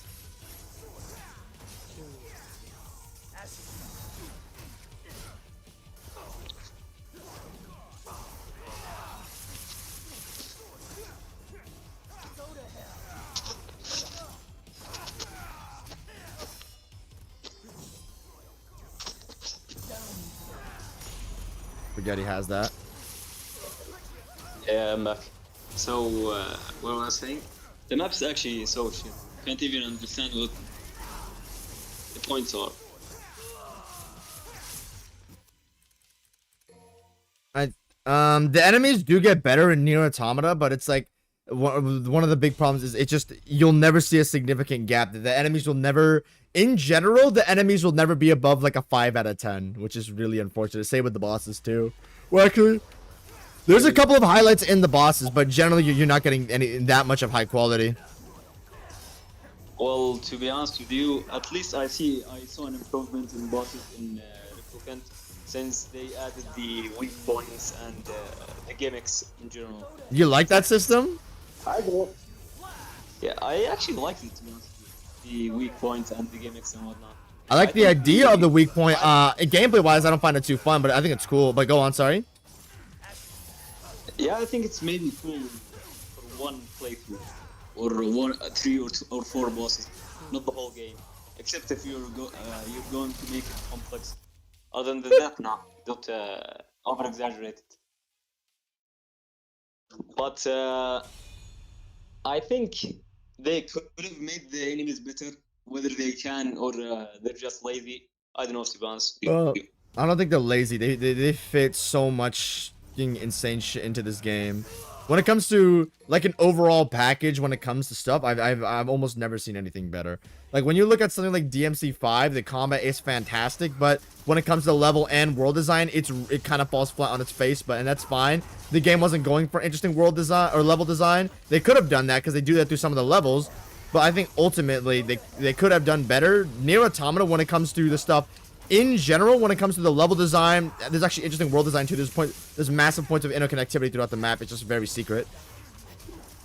Forget he has that. Yeah, I'm back. So, what was I saying? The map's actually so shit. Can't even understand what the points are. The enemies do get better in Nier Automata, but it's like one of the big problems is you'll never see a significant gap. The enemies will never, in general, the enemies will never be above like a 5 out of 10, which is really unfortunate. Same with the bosses too. Well, actually, there's a couple of highlights in the bosses, but generally you're not getting that much of high quality. Well, to be honest with you, at least I saw an improvement in bosses in Replicant, since they added the weak points and the gimmicks in general. You like that system? I do. Yeah, I actually liked it, to be honest with you. The weak points and the gimmicks and whatnot. I like the idea of the weak point. Gameplay wise, I don't find it too fun, but I think it's cool. But go on, sorry. Yeah, I think it's maybe cool for one playthrough, or 3 or 4 bosses, not the whole game. Except if you're going to make it complex. Other than that, no, don't over exaggerate it. But I think they could have made the enemies better. Whether they can or they're just lazy, I don't know, to be honest. I don't think they're lazy. They fit so much insane shit into this game. When it comes to like an overall package, when it comes to stuff, I've almost never seen anything better. Like when you look at something like DMC5, the combat is fantastic, but when it comes to level and world design, it kind of falls flat on its face. And that's fine. The game wasn't going for interesting world design or level design. They could have done that because they do that through some of the levels. But I think ultimately they could have done better. Nier Automata, when it comes to the stuff in general, when it comes to the level design, there's actually interesting world design too. There's massive points of interconnectivity throughout the map. It's just very secret.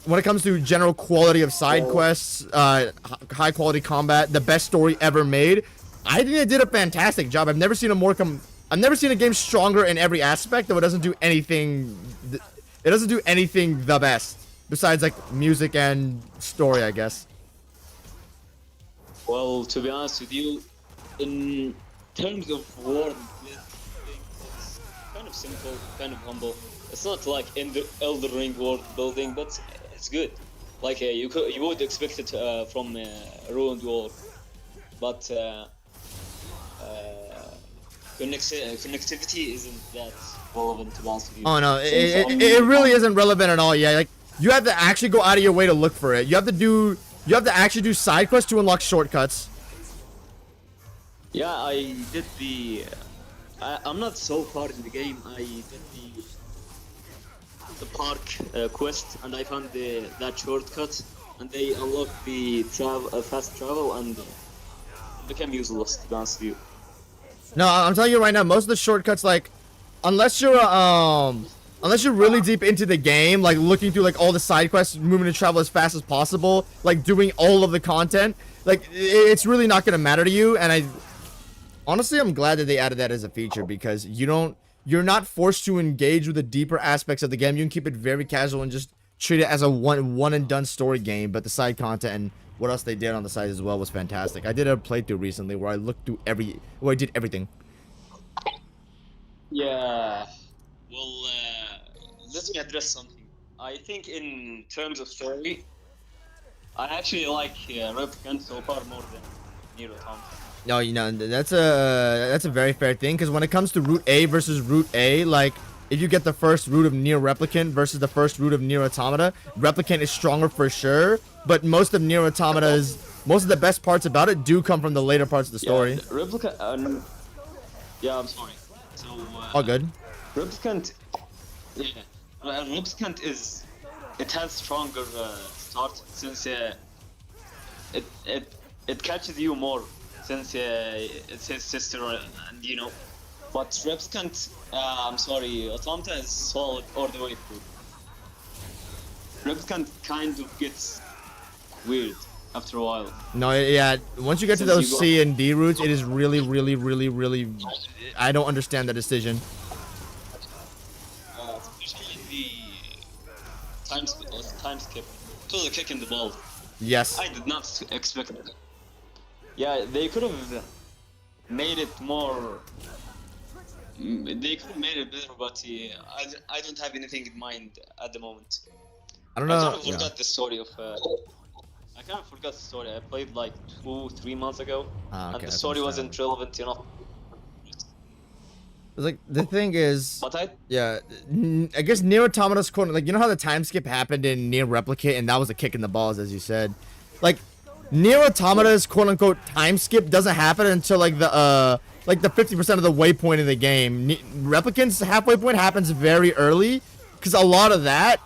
When it comes to general quality of side quests, high quality combat, the best story ever made, I think they did a fantastic job. I've never seen a game stronger in every aspect, though it doesn't do anything. It doesn't do anything the best besides like music and story, I guess. Well, to be honest with you, in terms of world building, it's kind of simple, kind of humble. It's not like in the Elder Ring world building, but it's good. Like you would expect it from Ruined World, but connectivity isn't that relevant to be honest with you. Oh no, it really isn't relevant at all. Yeah, like you have to actually go out of your way to look for it. You have to actually do side quests to unlock shortcuts. Yeah, I did the. I'm not so far in the game. I did the park quest, and I found that shortcut, and they unlocked the fast travel, and it became useless. To be honest with you. No, I'm telling you right now, most of the shortcuts, like, unless you're really deep into the game, like looking through like all the side quests, moving to travel as fast as possible, like doing all of the content, like it's really not gonna matter to you. And honestly, I'm glad that they added that as a feature because you're not forced to engage with the deeper aspects of the game. You can keep it very casual and just treat it as a one and done story game. But the side content and what else they did on the side as well was fantastic. I did a playthrough recently where I looked through where I did everything. Yeah. Well, let me address something. I think in terms of story, I actually like Replicant so far more than Nier Automata. No, you know, that's a very fair thing because when it comes to Route A versus Route A, like if you get the first route of Nier Replicant versus the first route of Nier Automata, Replicant is stronger for sure, but most of Nier Automata's most of the best parts about it do come from the later parts of the story. Yeah, Replicant. Yeah, I'm sorry. So. All good. Replicant. Yeah, Replicant it has stronger start since it catches you more since it's his sister and you know. But Replicant, I'm sorry, Automata is solid all the way through. Replicant kind of gets weird after a while. No, yeah, once you get to those C and D routes, it is really, really, really, really. I don't understand the decision. Especially the time skip. To the kick in the ball. Yes. I did not expect it. Yeah, they could have made it more. They could have made it better, but I don't have anything in mind at the moment. I don't know. I kind of forgot the story of. I kind of forgot the story. I played like 2-3 months ago, Okay, and the story wasn't relevant, you know. It's like the thing is, But I guess Nier Automata's quote, like you know how the time skip happened in Nier Replicate, and that was a kick in the balls, as you said. Like Nier Automata's quote unquote time skip doesn't happen until like the 50% of the waypoint in the game. Replicant's halfway point happens very early, because a lot of that,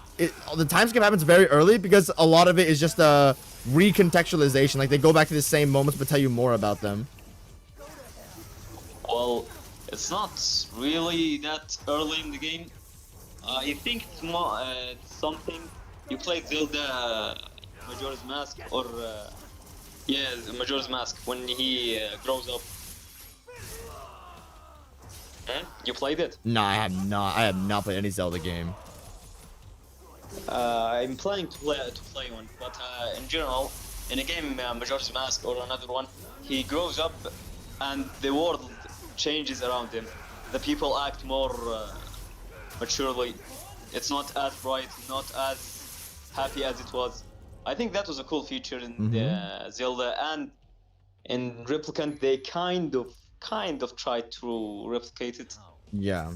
the time skip happens very early because a lot of it is just a recontextualization. Like they go back to the same moments but tell you more about them. well, it's not really that early in the game. I think it's more something you played Zelda Majora's Mask or yeah, Majora's Mask when he grows up. You played it? No, I have not. I have not played any Zelda game. I'm planning to play one, but in general, in a game Majora's Mask or another one, he grows up and the world changes around him. The people act more maturely. It's not as bright, not as happy as it was. I think that was a cool feature in the Zelda, and in Replicant they kind of tried to replicate it. Yeah.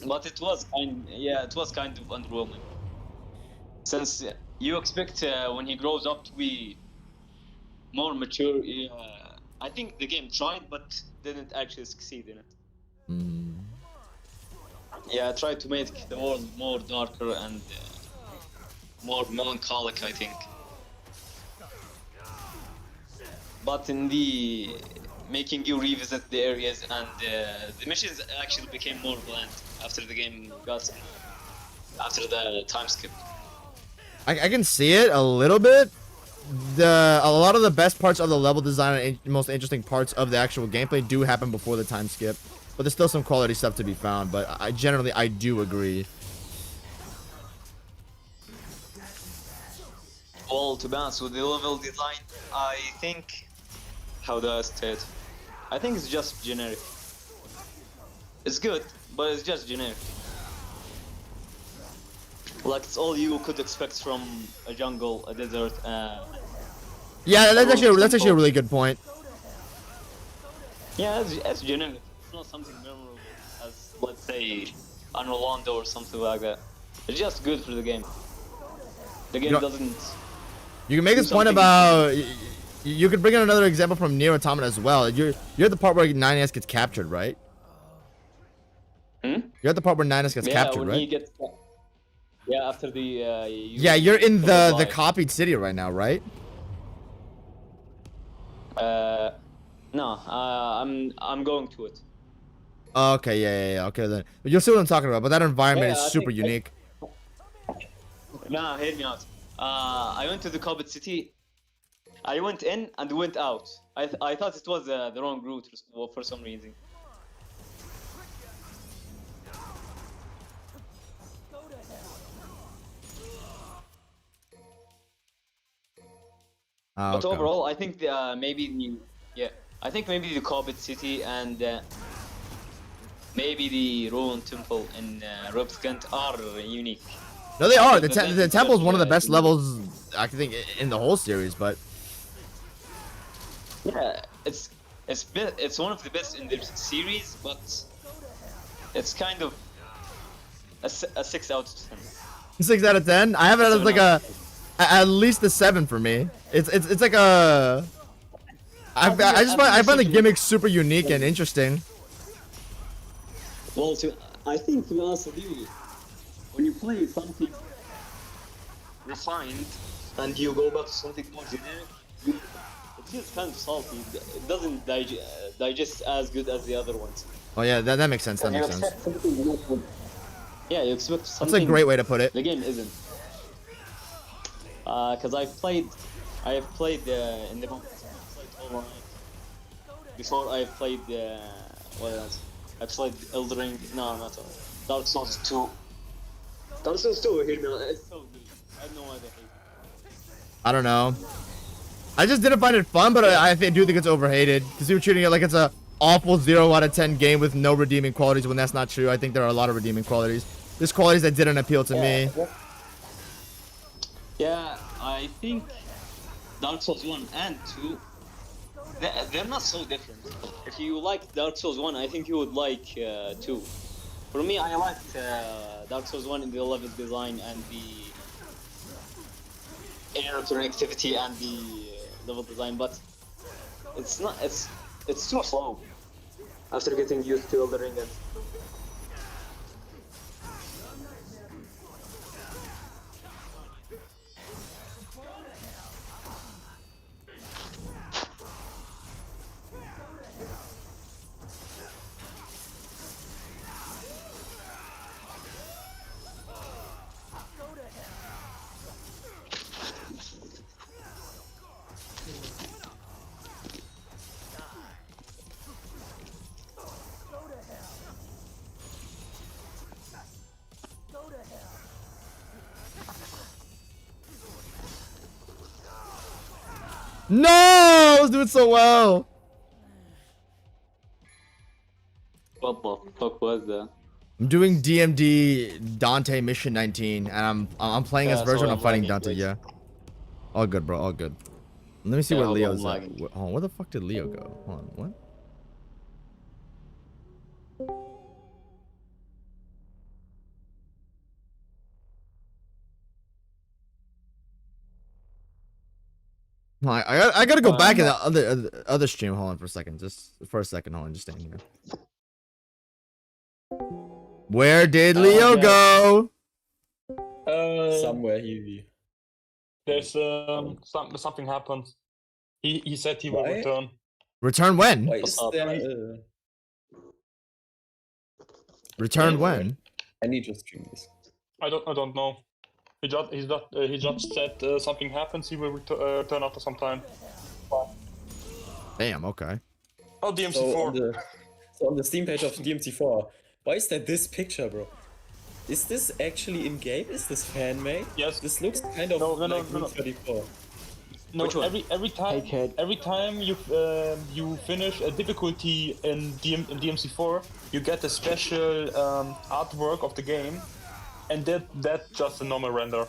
But it was kind of underwhelming. since you expect when he grows up to be more mature. I think the game tried but didn't actually succeed in it. Mm. Yeah, tried to make the world more darker and more melancholic, I think. But in the making you revisit the areas and the missions actually became more bland after the game got after the time skip. I can see it a little bit. A lot of the best parts of the level design and most interesting parts of the actual gameplay do happen before the time skip, but there's still some quality stuff to be found. But I do agree. Well, to be honest with the level design, I think, how do I say it? I think it's just generic. It's good, but it's just generic. Like it's all you could expect from a jungle, a desert. Yeah, that's actually a temple. really good point. Yeah, it's generic. It's not something memorable as, let's say, an Rolando or something like that. It's just good for the game. The game doesn't. You can make this point about. You could bring in another example from Nier Automata as well. You're at the part where 9S gets captured, right? Hmm? You're at the part where 9S gets captured, when right? he gets. Yeah, after the. Yeah, you're in the copied city right now, right? No, I'm going to it. Okay, yeah. Okay, then you'll see what I'm talking about. But that environment is super unique. Nah, hear me out. I went to the copied city. I went in and went out. I thought it was the wrong route for some reason. But Okay. overall, I think I think maybe the copied city and maybe the ruined temple in Replicant are unique. No, they are. But The temple is one of the best levels I think in the whole series, but yeah, it's one of the best in the series, but it's kind of a 6 out of 10. 6 out of 10. I have it as like at least a 7 for me. It's like a. I find the gimmick super unique and interesting. Well, I think to be honest with you, when you play something refined and you go back to something more generic, it feels kind of salty. It doesn't digest as good as the other ones. Oh yeah, that makes sense. That makes sense. Yeah, you expect something. That's a great way to put it. The game isn't. Because I have played in the online. Before I played what else? I played Elden Ring. No, not Dark Souls 2. Dark Souls 2, hear me out. It's so good. I have no idea. I don't know. I just didn't find it fun, but I do think it's overhated because you're treating it like it's a awful 0 out of 10 game with no redeeming qualities when that's not true. I think there are a lot of redeeming qualities. There's qualities that didn't appeal to me. Yeah, I think Dark Souls 1 and 2, they're not so different. If you like Dark Souls 1, I think you would like 2. For me, I liked Dark Souls 1 in the level design and the air connectivity and the level design, but it's too slow after getting used to Elden Ring. No, I was doing so well. What the fuck was that? I'm doing DMD Dante Mission 19, and I'm playing as Vergil and I'm fighting Dante. Yeah, all good, bro. All good. Let me see where Leo's at. Hold on, where the fuck did Leo go? Hold on, what? I gotta go back in the other stream. Hold on for a second. Just for a second. Hold on. Just staying here. Where did Leo yeah. go? Somewhere he. There's something happened. He said he will Why? return. Return when? Why is there? Return when? I need to stream this. I don't know. He just said something happens. He will return after some time. Damn. Okay. Oh, DMC4. So on the Steam page of DMC4, why is there this picture, bro? Is this actually in game? Is this fan made? Yes. This looks kind of like Route 34. No, every time you finish a difficulty in DMC4, you get a special artwork of the game, and that's just a normal render.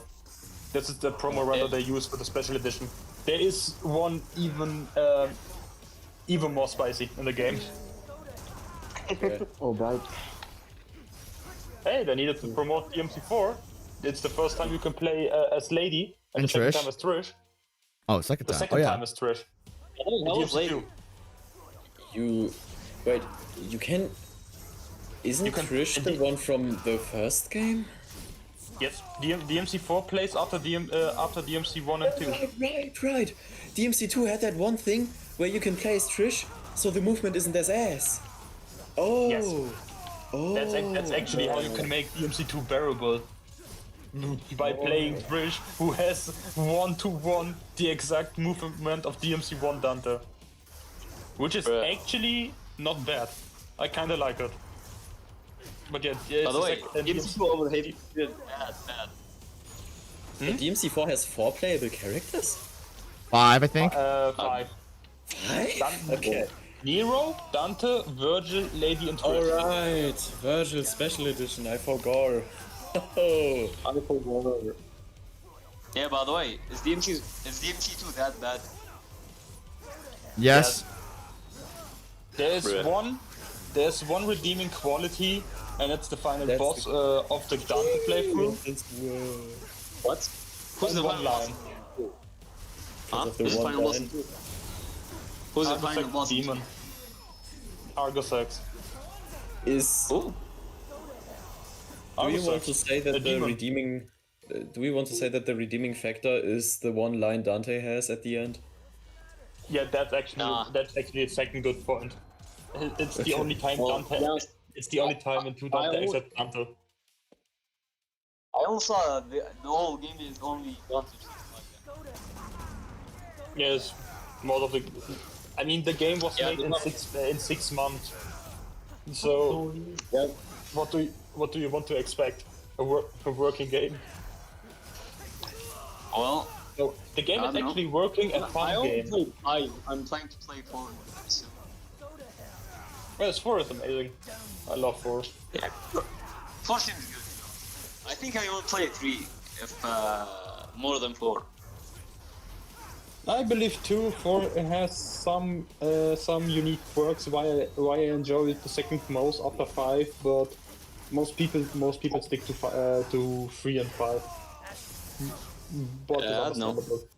This is the promo render they use for the special edition. There is one even more spicy in the game. Oh, right. Hey, they needed to promote DMC4. It's the first time you can play as Lady, and the second Trish? time as Trish. Oh, second The time. second Oh yeah. time as Trish. Lady. You wait. You can. Isn't Trish the one from the first game? Yes, DMC4 plays after DMC1 and 2. Right. DMC2 had that one thing where you can play as Trish, so the movement isn't as ass. Oh. Yes. Oh. That's actually how you can make DMC2 bearable. By playing Trish, who has 1-to-1 the exact movement of DMC1 Dante. Which is actually not bad. I kinda like it. But yeah, By the way, DMC4 DMC2 overhated bad. The DMC4 has 4 playable characters? 5, I think. 5. 5? Okay. Nero, Dante, Vergil, Lady, and Trish. Alright, Vergil Special Edition, I forgot. Oh, I forgot. Yeah, by the way, is DMC2 that bad? Yes. There's one redeeming quality, and it's the final That's boss of the Dante playthrough. What? Who's the one final line. boss? Huh? of the Who's the one final boss? line. Who's the final Argosex boss? demon. Argosex. Is Oh, do you Argosex, want to say that a the demon. redeeming? Do we want to say that the redeeming factor is the one line Dante has at the end? Yeah, that's actually Nah. a second good point. It's the only time Well, Dante. yeah. It's the only time in 2 Dante except Dante. I also saw the whole game is only one to something like that. Yes, most of the. I mean, the game was Yeah, made in the- 6 months. So, Yeah. what do you want to expect? A working game? Well, No, the game I is don't know. actually working and I fun only game. played 5. I'm planning to play 4. So. Well, 4 is amazing. I love 4. Yeah. 4 seems good. I think I will play 3 if more than 4. I believe 4 has some unique quirks. Why I enjoy it the second most after 5, but most people stick to 3 and 5. But it's I don't know. understandable.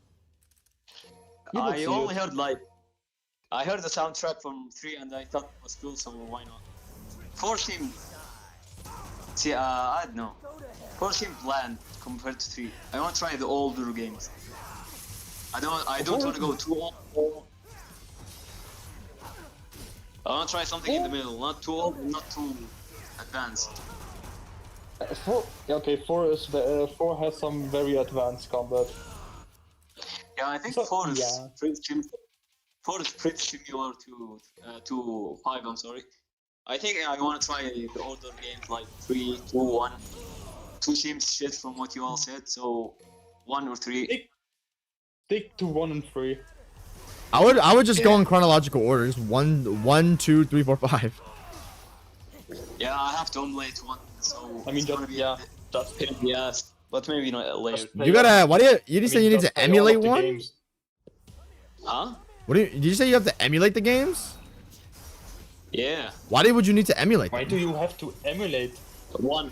You would I see only it. heard I heard the soundtrack from 3 and I thought it was cool, so why not? 4 seemed. See, I don't know. 4 seemed bland compared to 3. I want to try the older games. I don't want to go too old. I want to try something in the middle, not too old, not too advanced. 4 has some very advanced combat. Yeah, I think So, 4 is yeah. pretty similar to 5. I'm sorry. I think I want to try the older games like 3, 2, 1. 2 seems shit from what you all said, so 1 or 3. Stick to 1 and 3. I would just go in chronological order. Just 1, 2, 3, 4, 5. Yeah, I have to emulate 1, so I mean, it's gonna be a just pain in the ass, but maybe not later. You gotta. Why do you just say you need to emulate one? Games. Huh? Did you say you have to emulate the games? Yeah. Why would you need to emulate Why them? do you have to emulate? 1.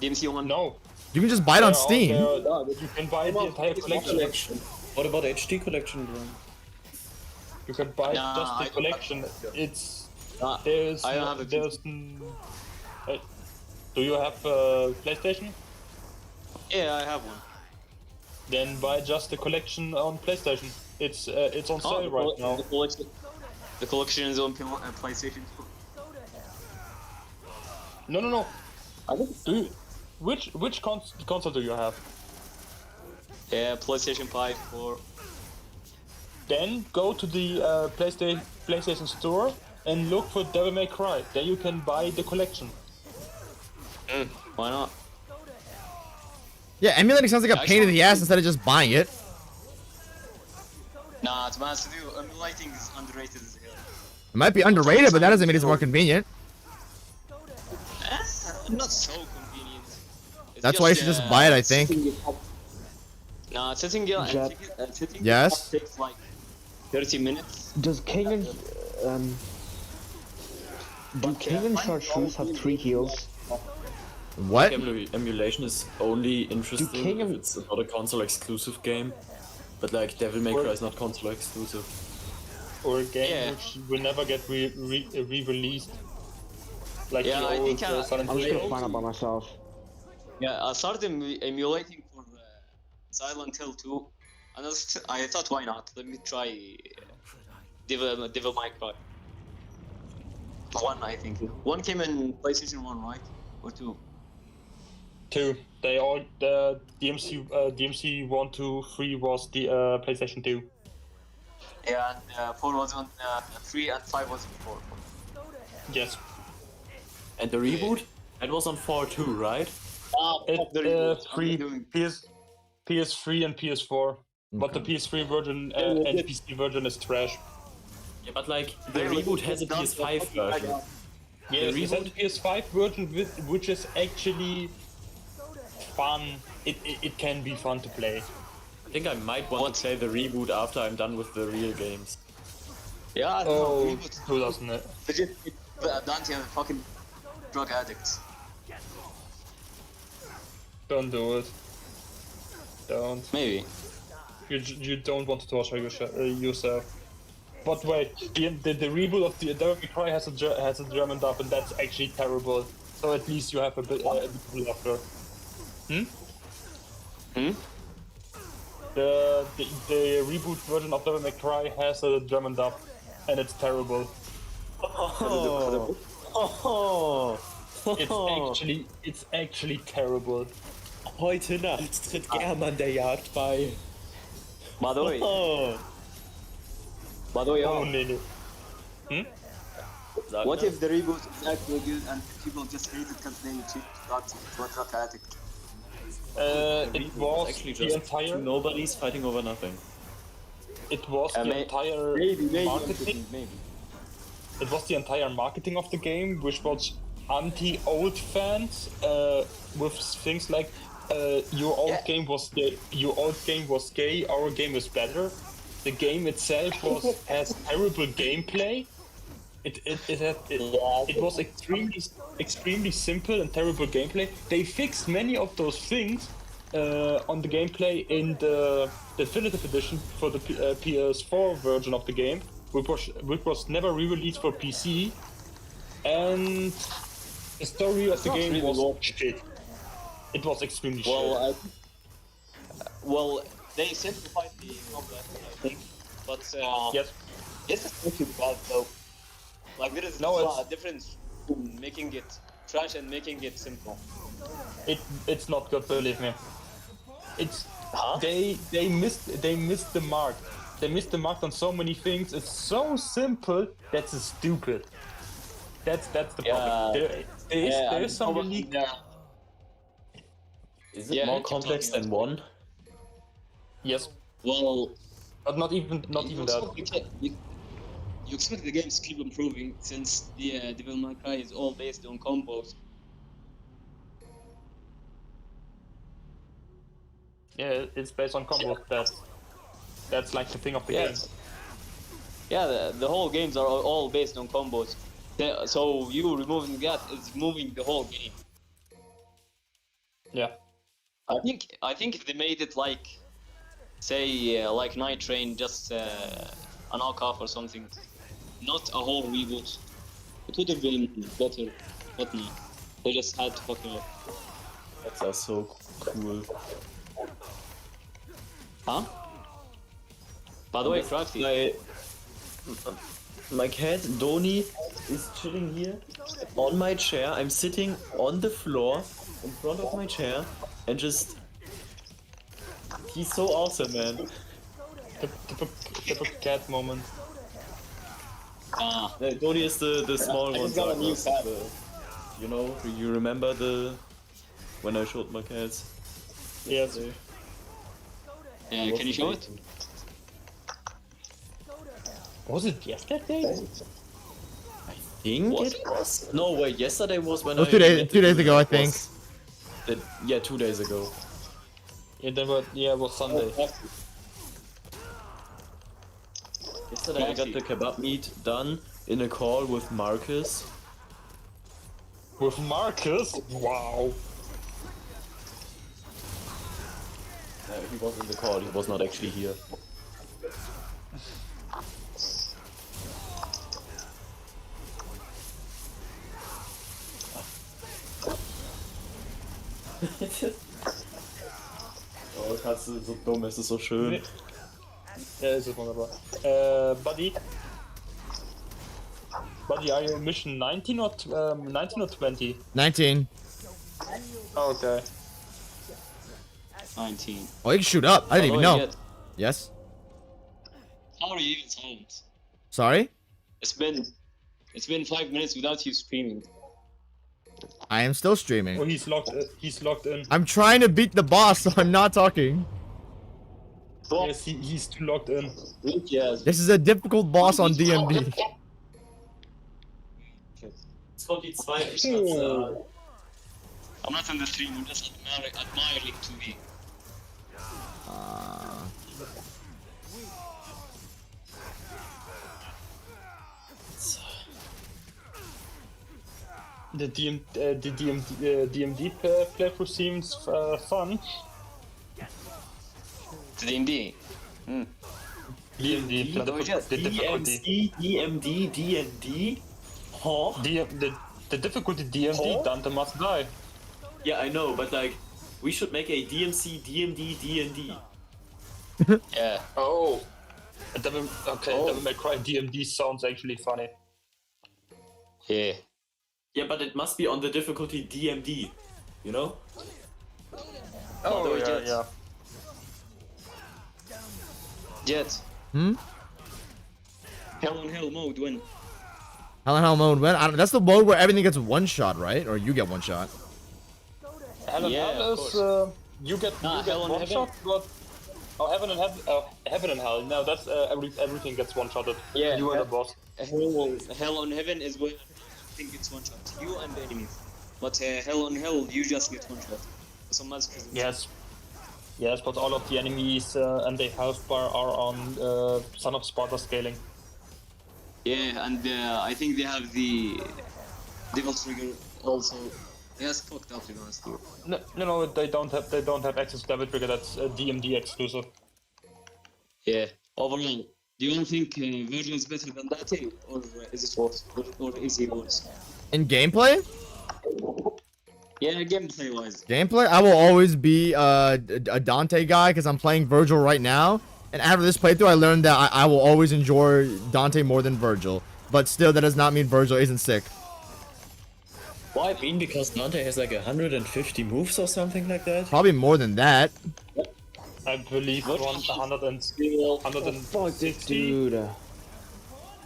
DMC 1. No. You can just buy it on They're out Steam. there. You can buy the entire collection. What about HD collection, bro? You can buy Nah, just the I don't collection. It's Nah, there's I don't no- have a there's. Do you have PlayStation? Yeah, I have one. Then buy just the collection on PlayStation. It's on sale right now. The collection is on PlayStation 2. No. I think Do you, which console do you have? yeah, PlayStation 5 or Then go to the PlayStation Store and look for Devil May Cry. Then you can buy the collection. why not? Yeah, emulating sounds like a pain in the ass instead of just buying it. Nah, to be honest with you, emulating is underrated as hell. It might be underrated, but that doesn't mean it's more convenient. Not so convenient. It's That's why you should just buy it, I think. Nah, setting it Jet. setting Yes? it up takes like 30 minutes. Does King and do King and Chartreuse have 3 heals? What? Emulation is only interesting King if and- it's not a console exclusive game. But like Devil May Cry is not console exclusive. Or a game Yeah. which will never get re-released. Like Yeah, the I old think, Silent I'm just Hill. gonna find out by myself. Yeah, I started emulating for Silent Hill 2, and I thought, why not? Let me try Devil May Cry. 1, I think. 1 came in PlayStation 1, right? Or 2? 2. They all the DMC 1, 2, 3 was the PlayStation 2. Yeah, and 4 was on 3 and 5 was on 4. Yes. And the reboot? That was on 4 too, right? PS3 and PS4. But the PS3 version and PC version is trash. Yeah, but like the reboot has a PS5 version. Yes, The it's a PS5 version which is actually fun. It can be fun to play. I think I might want to play the reboot after I'm done with the real games. Yeah, I don't know. Oh, Reboot. who doesn't it? Legit, Dante, I'm a fucking drug addict. Don't do it. Don't. Maybe. You don't want to torture yourself. But wait, the reboot of the Devil May Cry has a German dub, and that's actually terrible. So at least you have a bit of laughter. The reboot version of Devil May Cry has a German dub, and it's terrible. It's actually terrible. Heute Nacht tritt German der Jagd bei. By the way, Oh, nee. what if the reboot is actually good and people just hate it because they cheat drug addict? It was actually the just entire. two nobodies fighting over nothing. It was the entire Maybe, marketing. maybe. It was the entire marketing of the game, which was anti-old fans, with things like, your old game was gay. Your old game was gay. Our game is better. The game itself has terrible gameplay. It was extremely simple and terrible gameplay. They fixed many of those things on the gameplay in the definitive edition for the PS4 version of the game, which was never re-released for PC. And the story of the game really was long. shit. It was extremely shit. Well, they simplified the combat, I think, but Yes. it's not too bad though. Like there is No, a difference between making it trash and making it simple. It's not good, believe me. It's they missed the mark. They missed the mark on so many things. It's so simple that's stupid. That's the problem. There is some unique. Is it Yeah, more keep complex talking than one? Yes, Well, but not even that. You expect the games to keep improving since the Devil May Cry is all based on combos. Yeah, it's based on combos. That's like the thing of the game. Yeah, the whole games are all based on combos. So you removing that is moving the whole game. Yeah. I think if they made it like say like Night Train, just a knockoff or something, not a whole reboot, it would have been better. But no, they just had to fuck it up. That's so cool. Huh? By the way, Crafty. My cat Doni is chilling here on my chair. I'm sitting on the floor in front of my chair and just. He's so awesome, man. Typical cat moment. Ah, Doni is the small I one. just got a new cat. You know, do you remember when I showed my cats? Yes. can you show it? Was it yesterday? I think it was. No, wait. Yesterday was when It was I. 2 days ago, I think. Yeah, 2 days ago. Yeah, it was Sunday. Yesterday I got the kebab meat done in a call with Marcus. With Marcus? Wow. He was in the call. He was not actually here. Oh, Katze, so dumm, es ist so schön. Ja, ist es wunderbar. Buddy? Buddy, are you mission 19 or 20? 19. Okay. 19. Oh, you can shoot up. I didn't even know. Yes. How are you even silent? Sorry? It's been 5 minutes without you screaming. I am still Oh, streaming. he's locked in. I'm trying to beat the boss, so I'm not talking. Yes, he's too locked in. Yes. This is a difficult boss on DMD. It's kommt die zweite Oh. I'm not in the stream, I'm just admiring 2D. The DMD playthrough seems fun. The D&D. DMD, the difficulty. DMD, DMD? Huh? The difficulty DMD, Dante Must Die. Yeah, I know, but like, we should make a DMC, DMD, DND. Yeah. Oh. Devil May Cry DMD sounds actually funny. Yeah. Yeah, but it must be on the difficulty DMD, you know? Oh, yeah, yeah. Jet. Hmm? Hell on Hell mode when? Hell in Hell mode. When? That's the mode where everything gets one shot, right? Or you get one shot. Hell and Yeah, Hell of is you get Hell and one Heaven. shot, but Heaven and Hell. No, that's everything gets one shotted. Yeah, You are the boss. Hell on Heaven is where I think it's one shot. You and the enemies. But Hell on Hell, you just get one shot. Some massacres. Yes, but all of the enemies and their health bar are on Son of Sparta scaling. Yeah, and I think they have the Devil Trigger also. That's fucked up, to be honest. No, they don't have access to Devil Trigger. That's DMD exclusive. Yeah. Overall, do you think Vergil is better than Dante, or is it worse, or is he worse? In gameplay? Yeah, gameplay wise. Gameplay? I will always be a Dante guy because I'm playing Vergil right now. And after this playthrough, I learned that I will always enjoy Dante more than Vergil. But still, that does not mean Vergil isn't sick. Why? I mean, because Dante has like 150 moves or something like that? Probably more than that. I believe 160. Fuck this dude.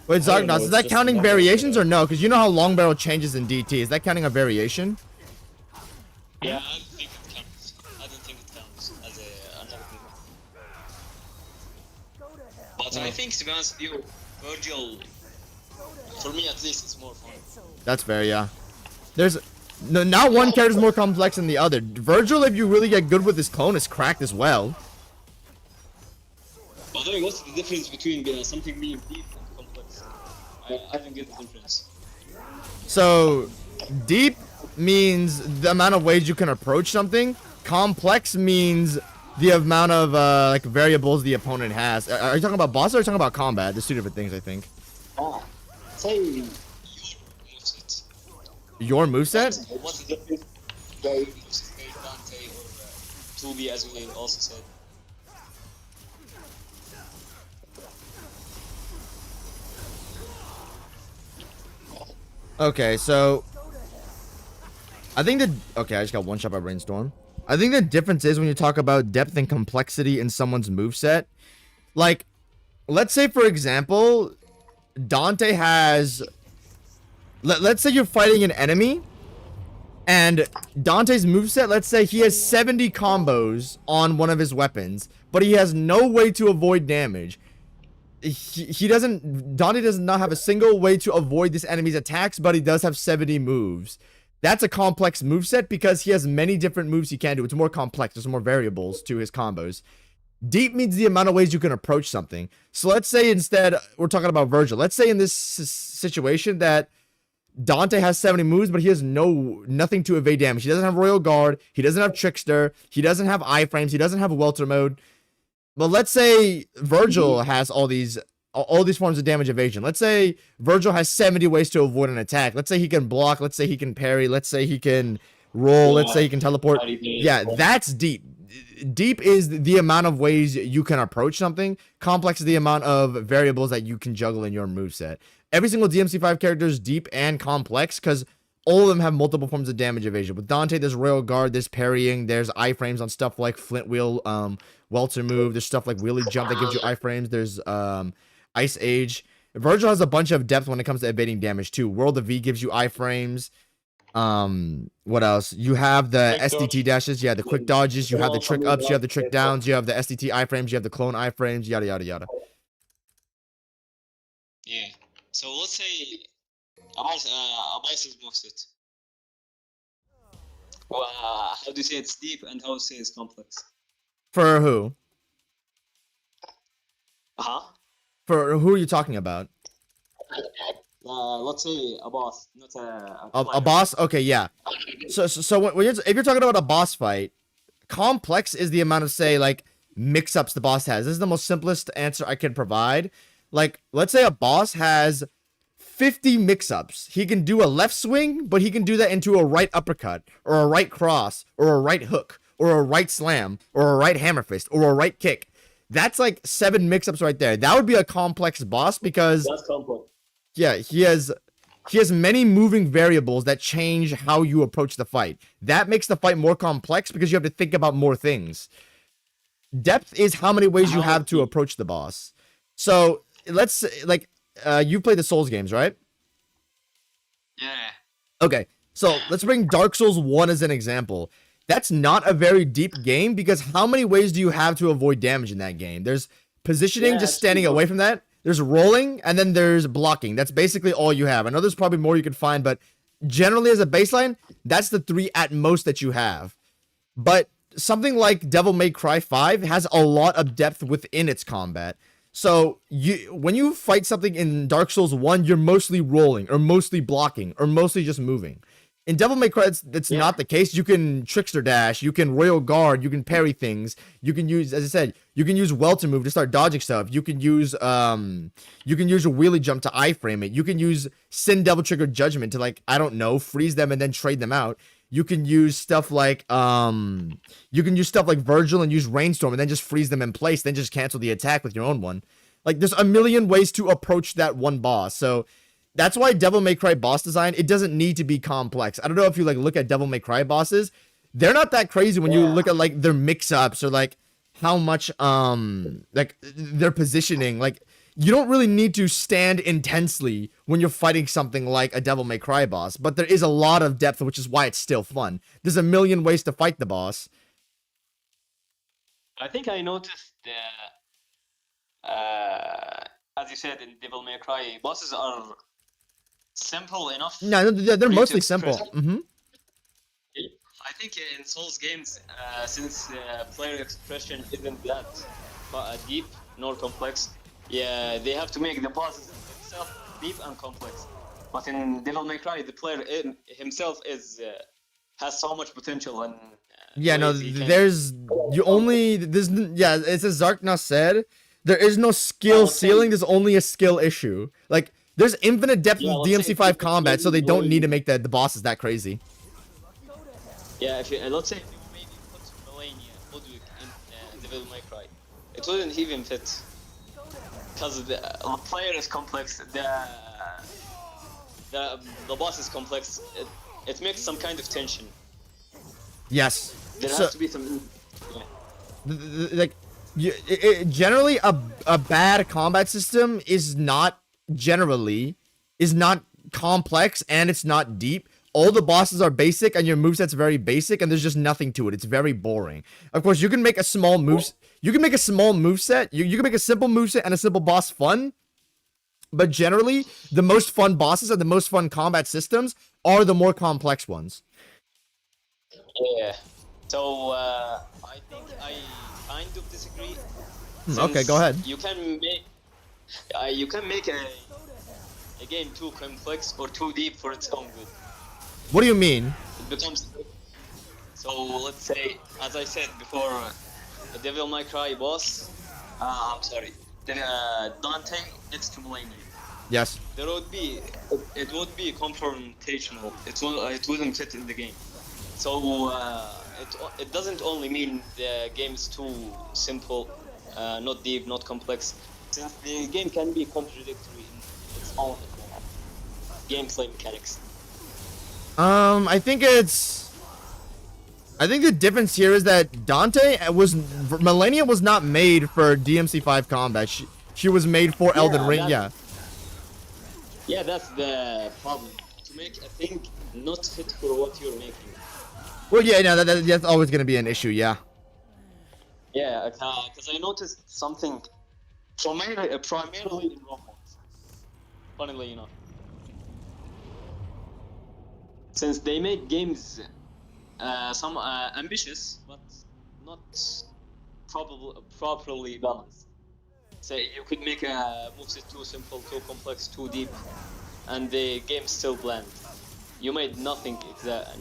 Wait, I don't know, Zargnos, is it's that just counting another variations thing. or no? Because you know how long barrel changes in DT. Is that counting a variation? Yeah, I don't think it counts. I don't think it counts as another thing. But I think, to be honest with you, Vergil, for me at least, it's more fun. That's fair, yeah. There's no, not one character's more complex than the other. Vergil, if you really get good with his clone, is cracked as well. By the way, what's the difference between something being deep and complex? I don't get the difference. So, deep means the amount of ways you can approach something. Complex means the amount of like variables the opponent has. Are you talking about boss or are you talking about combat? There's two different things, I think. Say your moveset. Your moveset? What's the difference? Very moveset, Dante or 2B as we also said. Okay, so I think okay, I just got one shot by Brainstorm. I think the difference is when you talk about depth and complexity in someone's moveset. Like, let's say for example, Dante has let's say you're fighting an enemy and Dante's moveset, let's say he has 70 combos on one of his weapons, but he has no way to avoid damage. Dante does not have a single way to avoid this enemy's attacks, but he does have 70 moves. That's a complex moveset because he has many different moves he can do. It's more complex. There's more variables to his combos. Deep means the amount of ways you can approach something. So let's say instead, we're talking about Vergil. Let's say in this situation that Dante has 70 moves, but he has nothing to evade damage. He doesn't have Royal Guard. He doesn't have Trickster. He doesn't have iframes. He doesn't have Welter mode. But let's say Vergil has all these forms of damage evasion. Let's say Vergil has 70 ways to avoid an attack. Let's say he can block. Let's say he can parry. Let's say he can roll. Let's say he can teleport. Yeah, that's deep. Deep is the amount of ways you can approach something. Complex is the amount of variables that you can juggle in your moveset. Every single DMC5 character is deep and complex because all of them have multiple forms of damage evasion. With Dante, there's Royal Guard, there's parrying, there's iframes on stuff like Flint Wheel, Welter move, there's stuff like Wheelie Jump that gives you iframes, there's Ice Age. Vergil has a bunch of depth when it comes to evading damage too. World of V gives you iframes. What else? You have the Quick SDT dashes, yeah, the quick dodges, you have the trick ups, you have the trick downs, you have the SDT iframes, you have the clone iframes, yada yada yada. Yeah. So let's say Abyss's moveset. Well, how do you say it's deep and how do you say it's complex? For who? Uh-huh. For who are you talking about? Let's say a boss, not A boss? Okay, yeah. So when if you're talking about a boss fight, complex is the amount of, say, like, mix-ups the boss has. This is the most simplest answer I can provide. Like, let's say a boss has 50 mix-ups. He can do a left swing, but he can do that into a right uppercut, or a right cross, or a right hook, or a right slam, or a right hammer fist, or a right kick. That's like 7 mix-ups right there. That would be a complex boss because that's complex. Yeah, he has many moving variables that change how you approach the fight. That makes the fight more complex because you have to think about more things. Depth is how many ways you have to approach the boss. So let's like you play the Souls games, right? Yeah. Okay, so let's bring Dark Souls 1 as an example. That's not a very deep game because how many ways do you have to avoid damage in that game? There's positioning, just standing away from that. There's rolling, and then there's blocking. That's basically all you have. I know there's probably more you could find, but generally as a baseline, that's the 3 at most that you have. But something like Devil May Cry 5 has a lot of depth within its combat. So when you fight something in Dark Souls 1, you're mostly rolling, or mostly blocking, or mostly just moving. In Devil May Cry, that's not the case. You can Trickster Dash, you can Royal Guard, you can parry things. You can use, as I said, you can use Welter move to start dodging stuff. You can use a Wheelie Jump to iframe it. You can use Sin Devil Trigger Judgment to, like, I don't know, freeze them and then trade them out. You can use stuff like Vergil and use Rainstorm and then just freeze them in place, then just cancel the attack with your own one. Like, there's a million ways to approach that one boss. So that's why Devil May Cry boss design, it doesn't need to be complex. I don't know if you like look at Devil May Cry bosses, they're not that crazy when you look at like their mix-ups or like how much like their positioning. Like, you don't really need to stand intensely when you're fighting something like a Devil May Cry boss, but there is a lot of depth, which is why it's still fun. There's a million ways to fight the boss. I think I noticed as you said in Devil May Cry, bosses are simple enough. No, they're mostly simple. Mm-hmm. I think in Souls games, since player expression isn't that deep nor complex, yeah, they have to make the bosses itself deep and complex. But in Devil May Cry, the player himself has so much potential and Yeah, no, Ways you can- there's yeah, it's as Zarkna said, there is no skill let's say- ceiling, there's only a skill issue. Like there's infinite depth Yeah, in let's say DMC5 if combat, so they you don't need to go- make the bosses that crazy. Yeah, if you, let's say if you maybe put Melania, Ludwig in Devil May Cry, it wouldn't even fit. Because the player is complex, the boss is complex, it makes some kind of tension. Yes. There So- has to be some... Yeah. Like generally a bad combat system is not complex and it's not deep. All the bosses are basic and your moveset's very basic and there's just nothing to it. It's very boring. Of course, you can make a small moveset. You can make a simple moveset and a simple boss fun. But generally, the most fun bosses and the most fun combat systems are the more complex ones. Yeah. So I think I kind of disagree. Okay, since go ahead. You can make a game too complex or too deep for its own good. What do you mean? It becomes so. Let's say, as I said before, the Devil May Cry boss. I'm sorry. Dante next to Millennium. Yes. There would be it would be confrontational. It wouldn't fit in the game. So it doesn't only mean the game is too simple, not deep, not complex. Since the game can be contradictory in its own gameplay mechanics. I think the difference here is that Millennia was not made for DMC5 combat. She was made for Elden Ring. Yeah. Yeah, that's the problem. To make a thing not fit for what you're making. Well, yeah, no, that's always gonna be an issue. Yeah. Yeah, because I noticed something primarily in Roblox. Funnily enough. Since they make games some ambitious, but not properly balanced. Say you could make a moveset too simple, too complex, too deep, and the game's still bland. You made nothing,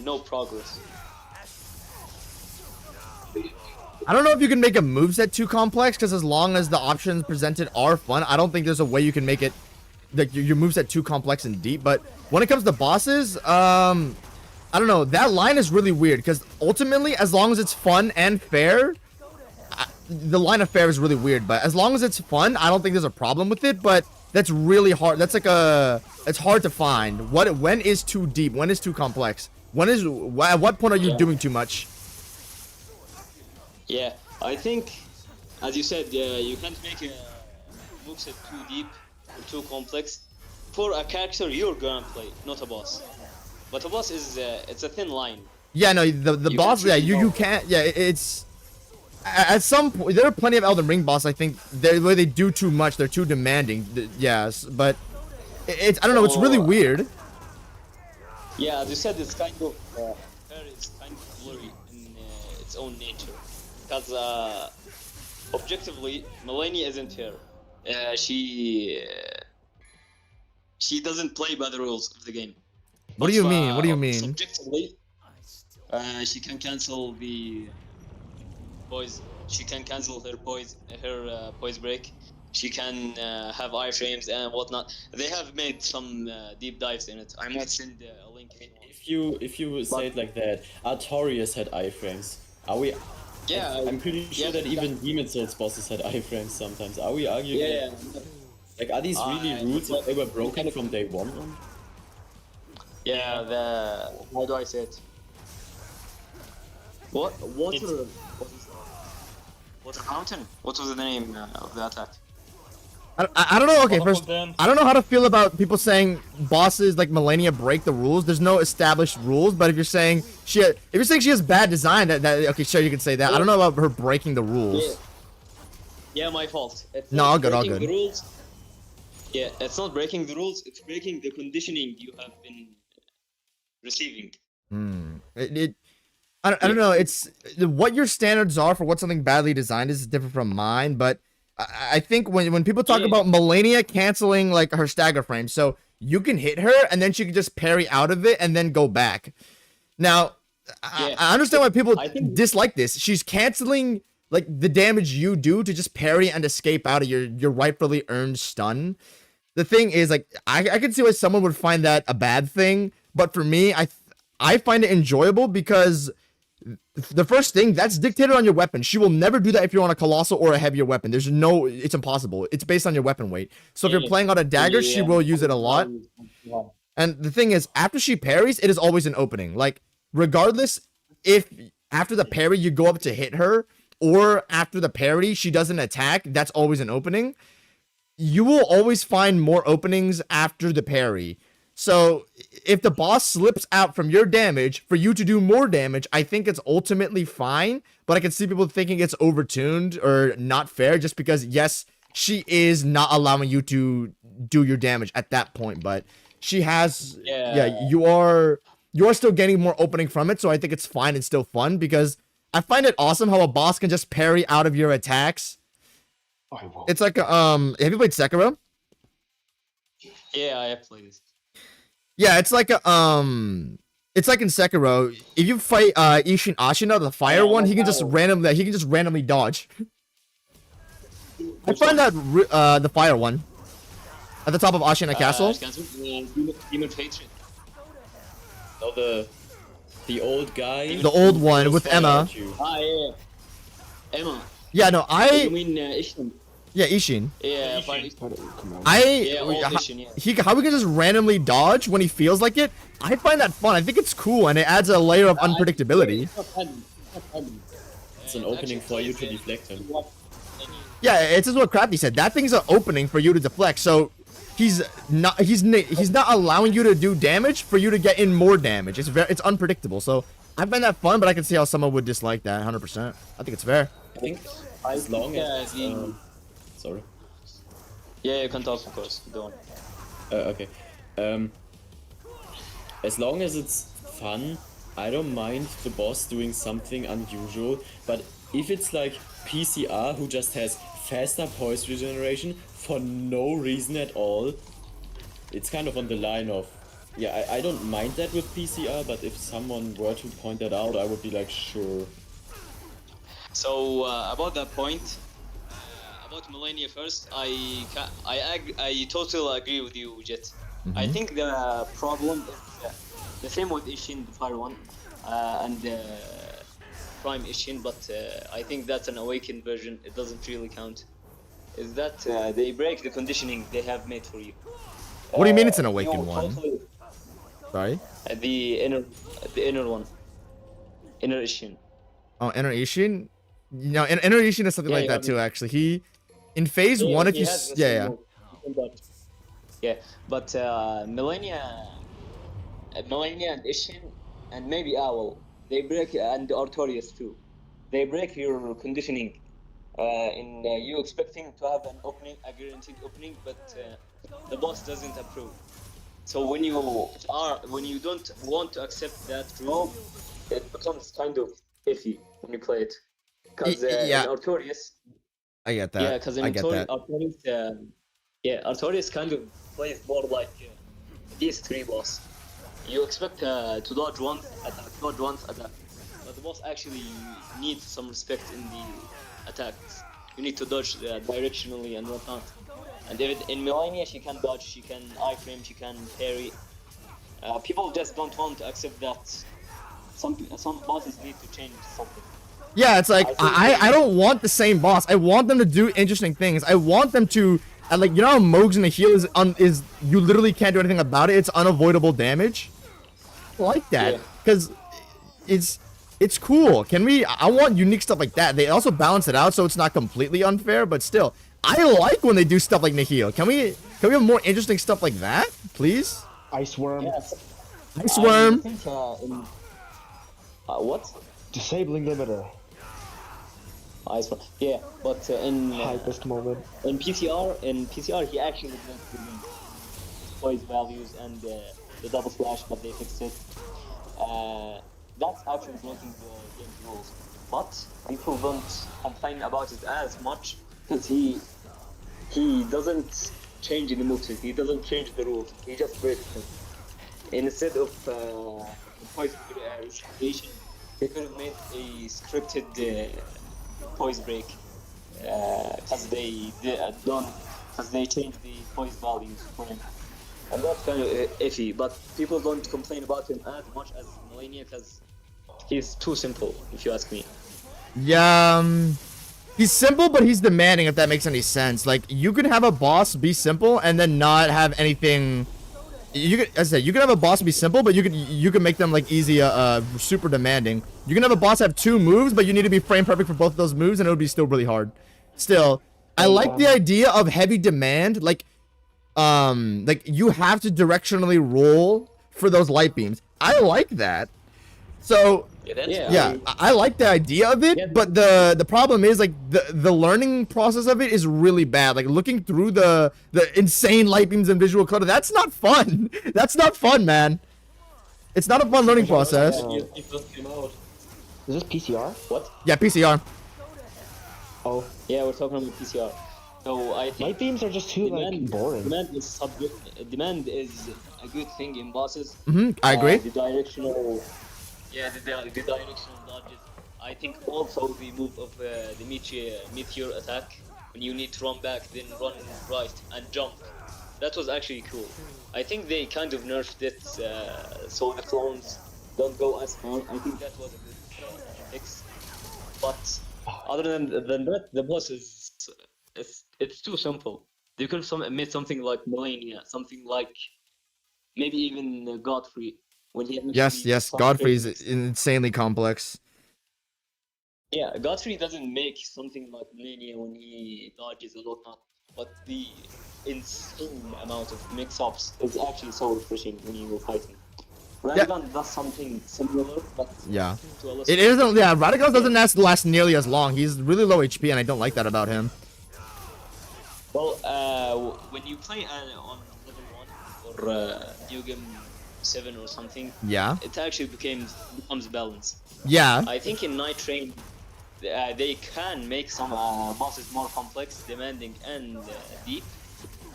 no progress. I don't know if you can make a moveset too complex, because as long as the options presented are fun, I don't think there's a way you can make it like your moveset too complex and deep. But when it comes to bosses, I don't know. That line is really weird, because ultimately, as long as it's fun and fair, the line of fair is really weird. But as long as it's fun, I don't think there's a problem with it. But that's really hard. That's like it's hard to find. When is too deep? When is too complex? At what point are you doing too much? Yeah, I think, as you said, you can't make a moveset too deep or too complex for a character you're gonna play, not a boss. But a boss is it's a thin line. Yeah, no, the You boss. can't Yeah, really you know. can't. Yeah, it's at some point there are plenty of Elden Ring boss. I think where they do too much. They're too demanding. Yes, but it's I don't know. It's really weird. Yeah, as you said, it's kind of it's kind of blurry in its own nature. Because objectively, Melania isn't fair. She doesn't play by the rules of the game. What do you mean? What do you mean? Subjectively, she can cancel the poise. She can cancel her poise break. She can have iframes and whatnot. They have made some deep dives in it. I might send a link. If you say it like that, Artorias had iframes. Are we? Yeah, I'm pretty sure that even Demon Souls bosses had iframes sometimes. Are we arguing? Yeah. Like, are these really rules that they were broken from day one? Yeah, how do I say it? Water Fountain? What was the name of the attack? I don't know. Okay, Waterfall first, dance. I don't know how to feel about people saying bosses like Millennia break the rules. There's no established rules, but if you're saying she has bad design, that okay, sure, you can say that. I don't know about her breaking the rules. Yeah, my fault. It's No, not all good, all breaking good. The rules. Yeah, it's not breaking the rules. It's breaking the conditioning you have been receiving. I don't know. It's what your standards are for what something badly designed is different from mine, but I think when people talk about Millennia canceling like her stagger frame, so you can hit her and then she can just parry out of it and then go back. Now, I understand why people I think- dislike this. She's canceling like the damage you do to just parry and escape out of your rightfully earned stun. The thing is, like, I can see why someone would find that a bad thing, but for me, I find it enjoyable because the first thing, that's dictated on your weapon. She will never do that if you're on a colossal or a heavier weapon. It's impossible. It's based on your weapon weight. So if you're playing on a dagger, she will use it a lot. And the thing is, after she parries, it is always an opening. Like, regardless if after the parry you go up to hit her, or after the parry she does an attack, that's always an opening. You will always find more openings after the parry. So if the boss slips out from your damage for you to do more damage, I think it's ultimately fine. But I can see people thinking it's overtuned or not fair just because, yes, she is not allowing you to do your damage at that point. But she has, you are still getting more opening from it. So I think it's fine and still fun because I find it awesome how a boss can just parry out of your attacks. It's like, have you played Sekiro? Yeah, I have played this. Yeah, it's like it's like in Sekiro. If you fight Ishin Ashina, the fire one, he can just randomly dodge. I find that the fire one at the top of Ashina Castle. Demon Patron. No, the old guy. The old one with Emma. Yeah. Emma. Yeah, no, You mean Ishin? yeah, Ishin. Yeah, Come on. old Ishin, yeah. How he can just randomly dodge when he feels like it. I find that fun. I think it's cool and it adds a layer of unpredictability. It's an opening for you to deflect him. Yeah, it's just what Crafty said. That thing's an opening for you to deflect. So he's not allowing you to do damage for you to get in more damage. It's unpredictable. So I find that fun, but I can see how someone would dislike that 100%. I think it's fair. I think as long as sorry. Yeah, you can talk, of course. Go on. Okay. As long as it's fun, I don't mind the boss doing something unusual. But if it's like PCR who just has faster poise regeneration for no reason at all, it's kind of on the line of, yeah, I don't mind that with PCR, but if someone were to point that out, I would be like, sure. So about that point, about Millennia first, I totally agree with you, Jet. I think the problem is the same with Ishin, the Fire one, and Prime Ishin, but I think that's an awakened version. It doesn't really count. Is that they break the conditioning they have made for you? What do you mean it's an awakened one? Totally, Sorry? the inner one, inner Ishin. Oh, Inner Ishin? No, Inner Ishin is something like that too, actually. In phase one, if you... Yeah. Yeah, but Millennia and Ishin, and maybe Owl, they break, and Artorias too. They break your conditioning in you expecting to have an opening, a guaranteed opening, but the boss doesn't approve. So when you don't want to accept that role, it becomes kind of iffy when you play it. Because in Artorias, I get that. yeah, because in I get that. Artorias, Artorias kind of plays more like DS3 boss. You expect to dodge once, attack. But the boss actually needs some respect in the attacks. You need to dodge directionally and whatnot. And in Millennia, she can dodge, she can iframe, she can parry. People just don't want to accept that. Some bosses need to change something. Yeah, it's like, I don't want the same boss. I want them to do interesting things. I want them to... like, you know how Mogs in the heal is you literally can't do anything about it. It's unavoidable damage. I like that. Because it's cool. I want unique stuff like that. They also balance it out so it's not completely unfair, but still. I like when they do stuff like Nihil. Can we have more interesting stuff like that, please? Ice Worm. Yes. Ice Worm. I think what? Disabling limiter. Ice Worm. Yeah, but in Hypest moment. in PCR he actually went to poise values and the double slash, but they fixed it. That's actually breaking the game rules. But people don't complain about it as much because he doesn't change the moves. He doesn't change the rules. He just breaks them. Instead of poison restoration, they could have made a scripted poise break because they changed the poise values for him. And that's kind of iffy, but people don't complain about him as much as Melania because he's too simple, if you ask me. Yeah, he's simple, but he's demanding, if that makes any sense. Like, you can have a boss be simple and then not have anything. You could, as I said, you can have a boss be simple, but you can make them like easy, super demanding. You can have a boss have 2 moves, but you need to be frame perfect for both of those moves, and it would be still really hard. Still, I like the idea of heavy demand, like you have to directionally roll for those light beams. I like that. So yeah, I like the idea of it, but the problem is like the learning process of it is really bad. Like looking through the insane light beams and visual clutter, that's not fun. That's not fun, man. It's not a fun learning process. It just came out. Is this PCR? What? Yeah, PCR. Oh, Yeah, we're talking about PCR. So I think light beams are just too like boring. Demand is a good thing in bosses. I agree. The directional dodges. I think also the move of the meteor attack when you need to run back, then run right and jump. That was actually cool. I think they kind of nerfed it so the clones don't go as far. I think that was a good fix. But other than that, the boss it's too simple. They could have made something like Melania, something like maybe even Godfrey. When he Yes, Godfrey is insanely complex. Yeah, Godfrey doesn't make something like Melania when he dodges and whatnot, but the insane amount of mix-ups is actually so refreshing when you were fighting. Radagon does something similar, but Yeah. to a lesser It isn't, yeah, Radagon doesn't last nearly as long. He's really low HP, and I don't like that about him. Well, when you play on level 1 or New Game 7 or something, Yeah. it actually becomes balanced. Yeah. I think in Night Train, they can make some bosses more complex, demanding, and deep.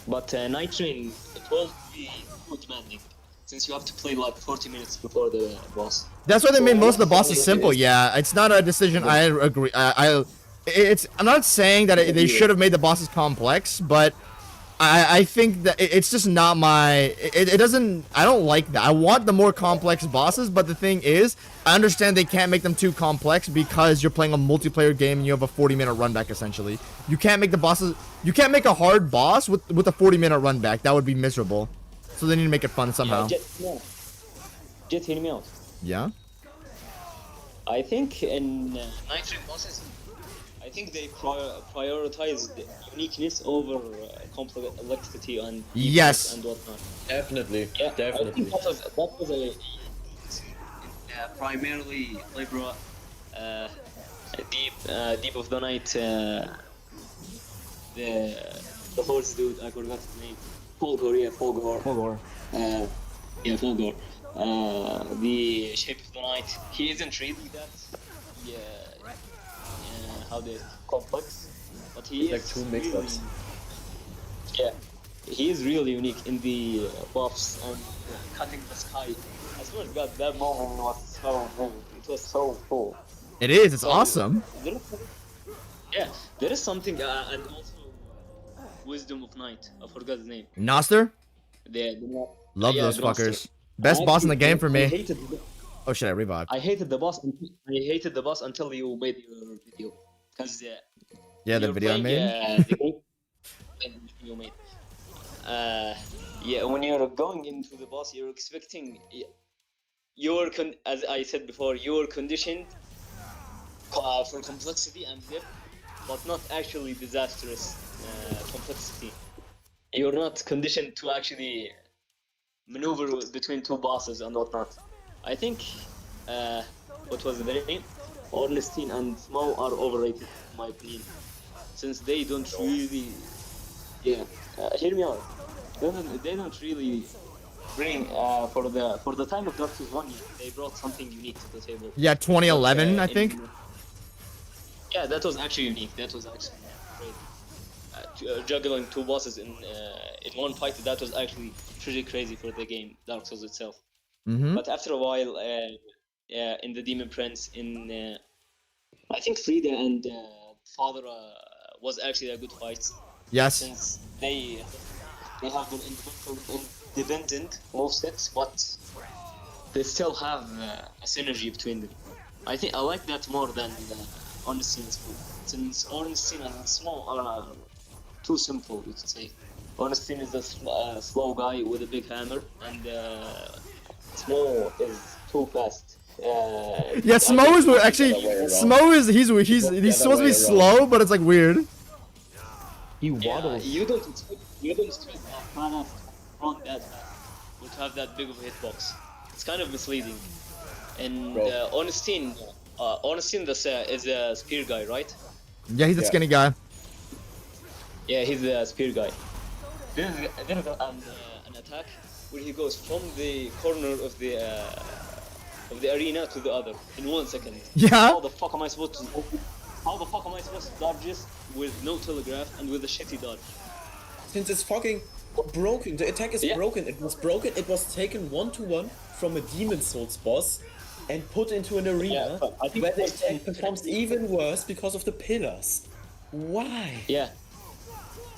But Night Train, it will be too demanding, since you have to play like 40 minutes before the boss. That's why they made most of the bosses simple. Yeah, it's not a decision I agree. I'm not saying that they should have made the bosses complex, but I think that it's just not my. It doesn't. I don't like that. I want the more complex bosses, but the thing is, I understand they can't make them too complex because you're playing a multiplayer game and you have a 40-minute run back essentially. You can't make the bosses. You can't make a hard boss with a 40-minute run back. That would be miserable. So they need to make it fun somehow. Just hear me out. Yeah. I think in Night Train bosses, I think they prioritize the uniqueness over complexity and Yes. and whatnot. Definitely. Yeah, Definitely. I think that was a primarily Libra, Deep of the Night, the horse dude. I forgot his name. Fulgor. Yeah, Fulgor. The Shape of the Night. He isn't really that. Yeah. How they complex, but he is Like 2 mix-ups. Yeah, he is really unique in the buffs and cutting the sky. I swear to God, that moment was so cool. It was so cool. It is. It's awesome. There is something, and also Wisdom of Night. I forgot his name. Noster? Love yeah, those Gnoster. fuckers. Best boss in the game for I me. hated, Oh shit, I revived. I hated the boss. I hated the boss until you made your video, because Yeah, the video I made. the game you made. Yeah, when you're going into the boss, you're expecting. As I said before, you're conditioned for complexity and depth, but not actually disastrous complexity. You're not conditioned to actually maneuver between 2 bosses and whatnot. I think what was the name? Ornstein and Smo are overrated in my opinion, since they don't really. Yeah, hear me out. They don't really bring for the time of Dark 1. They brought something unique to the table. Yeah, 2011, I think. Yeah, that was actually unique. That was actually great. Juggling 2 bosses in one fight, that was actually pretty crazy for the game, Dark Souls itself. Mm-hmm. But after a while, in the Demon Prince, I think Frida and Father was actually a good fight, Yes. since they have been independent movesets, but they still have a synergy between them. I think I like that more than Ornstein's move, since Ornstein and Small are too simple, you could say. Ornstein is a slow guy with a big hammer, and Small is too fast. Yeah, Smo is the actually other way around. Smo is he's the supposed other to be way slow, but it's like weird. He Yeah, waddles. you don't expect a Pranav to run that fast or to have that big of a hitbox. It's kind of misleading. And Bro. Ornstein is a spear guy, right? Yeah, he's a Yeah. skinny guy. Yeah, he's a spear guy. There's an attack where he goes from the corner of the arena to the other in 1 second. Yeah. How the fuck am I supposed to dodge this with no telegraph and with a shitty dodge? Since it's fucking broken, the attack is Yeah. broken. It was taken 1-to-1 from a Demon Souls boss and put into an arena but I think where the it was- attack performs even worse because of the pillars. Why? Yeah.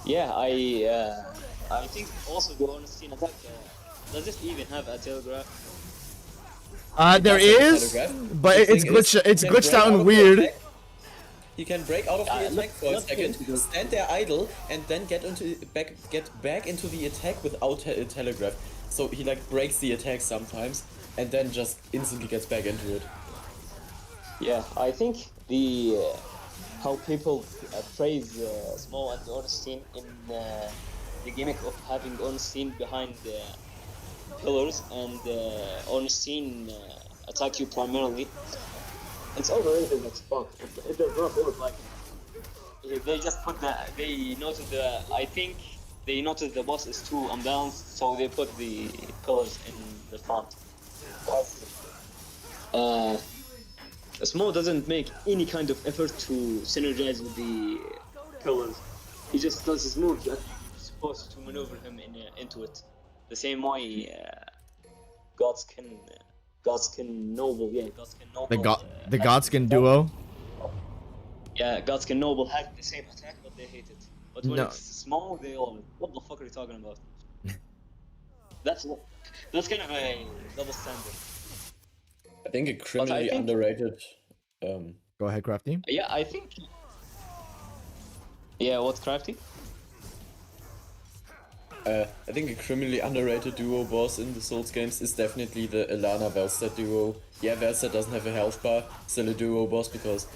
Yeah, I think also the Ornstein attack does it even have a telegraph? There does have a is, telegraph. but The it's thing is, glitched. It's you can glitched break out of and the weird. attack. You can break out of the attack for a let's second, go to the- stand there idle, and then get back into the attack without a telegraph. So he like breaks the attack sometimes, and then just instantly gets back into it. Yeah, I think the how people praise Small and Ornstein in the gimmick of having Ornstein behind the pillars and Ornstein attack you primarily. It's overrated as fuck. It does not work like it. They just put I think they noticed the boss is too unbalanced, so they put the pillars in the front. Small doesn't make any kind of effort to synergize with the pillars. He just does his moves that you're supposed to maneuver him into it. The same way Godskin Noble, The Godskin duo. Yeah, Godskin Noble had the same attack, but they hate it. But when No. it's Small, they all, what the fuck are you talking about? That's kind of a double standard. I think a criminally think- underrated. Go ahead, Crafty. Yeah, I think. Yeah, what's Crafty? I think a criminally underrated duo boss in the Souls games is definitely the Alana Velstad duo. Yeah, Velstad doesn't have a health bar, still a duo boss because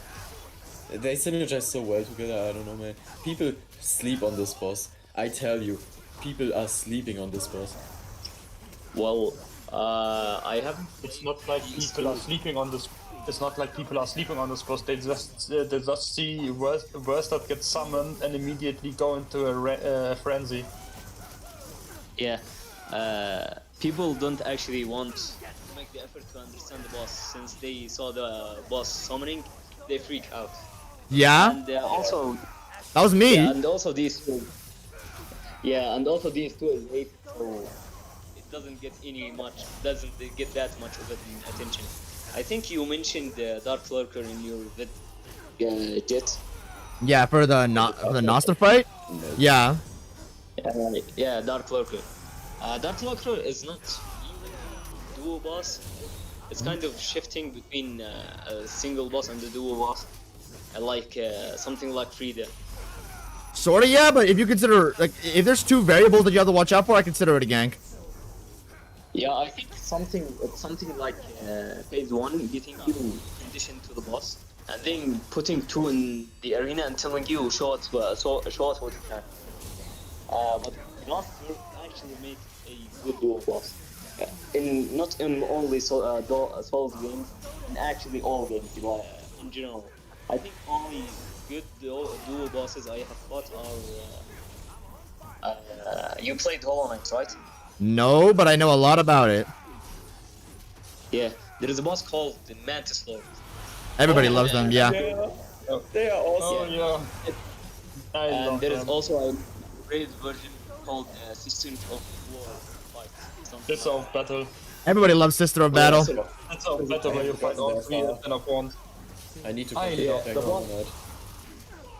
they synergize so well together. I don't know, man. People sleep on this boss. I tell you, people are sleeping on this boss. Well, I haven't. It's not like people are sleeping on this. It's not like people are sleeping on this boss. They just see Vergil get summoned and immediately go into a frenzy. Yeah, people don't actually want to make the effort to understand the boss since they saw the boss summoning, they freak out. Yeah, And also, that was me. yeah, and also these two. Yeah, and also these two is hate, so it doesn't get that much of attention. I think you mentioned the Dark Lurker in your vid, Jet. Yeah, for the Noster fight. Yeah. Yeah, Dark Lurker. Dark Lurker is not even duo boss. It's kind of shifting between a single boss and a duo boss. Like something like Frida. Sorta, yeah, but if you consider, like, if there's two variables that you have to watch out for, I consider it a gank. Yeah, I think it's something like phase 1, getting you conditioned to the boss, and then putting 2 in the arena and telling you show us what you can. But last year actually made a good duo boss. Not in only Souls games, in actually all games in general. I think only good duo bosses I have fought are. You played Hollow Knight, right? No, but I know a lot about it. Yeah, there is a boss called the Mantis Lord. Everybody loves them, yeah. They are awesome. Oh yeah. I And love there is them. also a rated version called System of War Fight. Something This of battle. Everybody loves Sister of Battle. That's how better where you find all three and then upon. I need to I complete love Attack the on boss. Tonight.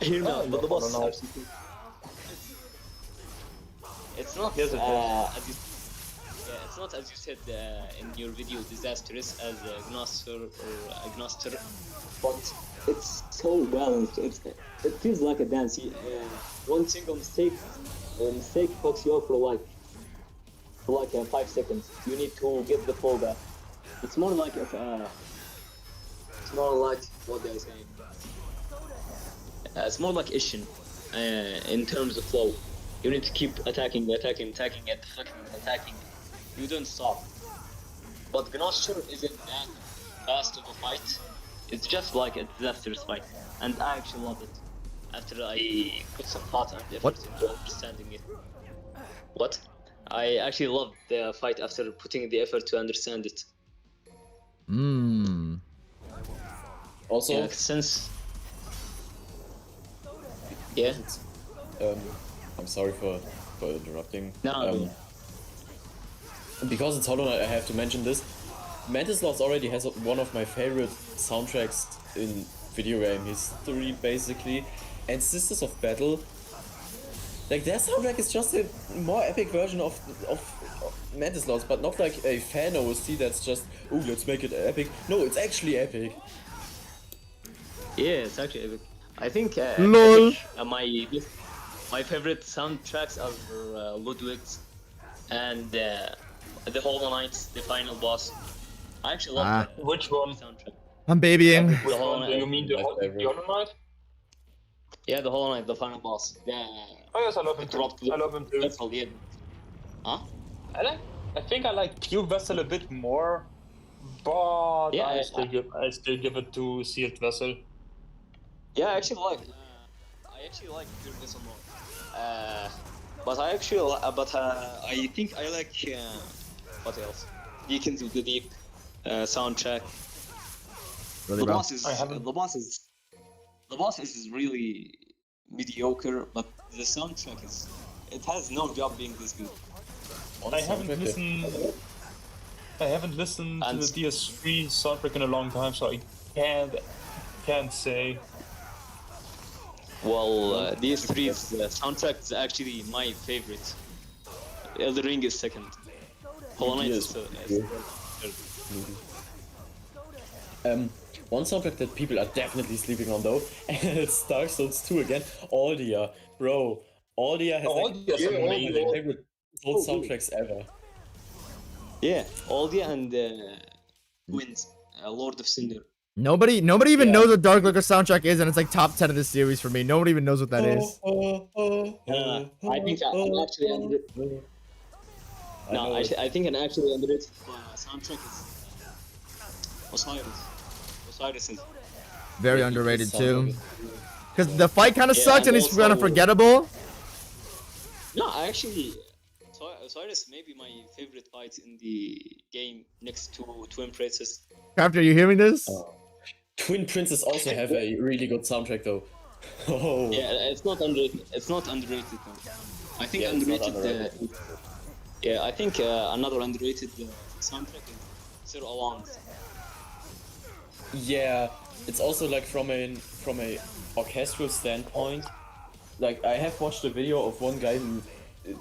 Here now, but the boss is no. actually cool. It's not Yes, it as you, it's not as you said in your video, disastrous as Gnoster or Agnoster, but it's so balanced. It feels like a dance. One single mistake fucks you up for 5 seconds. You need to get the flow back. It's more like if it's more like what they say. It's more like Ishin in terms of flow. You need to keep attacking, and fucking attacking. You don't stop. But Gnoster isn't that fast of a fight. It's just like a disastrous fight, and I actually love it. After I put some thought and effort into understanding it. What? I actually loved the fight after putting the effort to understand it. Mmm. Also, Yeah, since. Yeah. I'm sorry for interrupting. No. Because it's Hollow Knight, I have to mention this. Mantis Lost already has one of my favorite soundtracks in video game history, basically. And Sisters of Battle, like their soundtrack is just a more epic version of Mantis Lost, but not like a fan OST that's just, oh, let's make it epic. No, it's actually epic. Yeah, it's actually epic. I think LOL. my favorite soundtracks are Ludwig's and the Hollow Knight, the final boss. I actually love that Which one? soundtrack. I'm babying. Which Hollow one? Do Knight. you mean the Hollow Knight? Yeah, the Hollow Knight, the final boss. Yeah. Oh yes, I love him too. I love him too. That's all, yeah. Huh? I think I like Pure Vessel a bit more, but Yeah, I still give it to Sealed Vessel. Yeah, I actually like Pure Vessel more. But I think I like what else? Beacons of the Deep soundtrack. Really, The bro? boss is really mediocre, but the soundtrack it has no job being this good. I haven't listened to And- the DS3 soundtrack in a long time, so I can't say. Well, DS3's soundtrack is actually my favorite. Elden Ring is second. Hollow Knight is third. One soundtrack that people are definitely sleeping on though, and it's Dark Souls 2 again. Aldia, bro. Aldia has Aldia's one of my amazing. favorite Souls soundtracks ever. Yeah, Aldia and Twins, Lord of Cinder. Nobody even Yeah. knows what Dark Liquor soundtrack is, and it's like top 10 of this series for me. Nobody even knows what that is. I think I'm actually underrated. No, I think an actually underrated soundtrack is Osiris. Osiris is. Very underrated too. Because the fight kind of Yeah, sucks, and and it's kind of also- forgettable. No, actually, Osiris may be my favorite fight in the game next to Twin Princess. After you hearing this? Twin Princes also have a really good soundtrack though. Oh. Yeah, it's not underrated. It's not underrated though. I think Yeah, it's not underrated. Yeah, I think another underrated soundtrack is Sir Alan's. Yeah, it's also like from a orchestral standpoint. Like I have watched a video of one guy who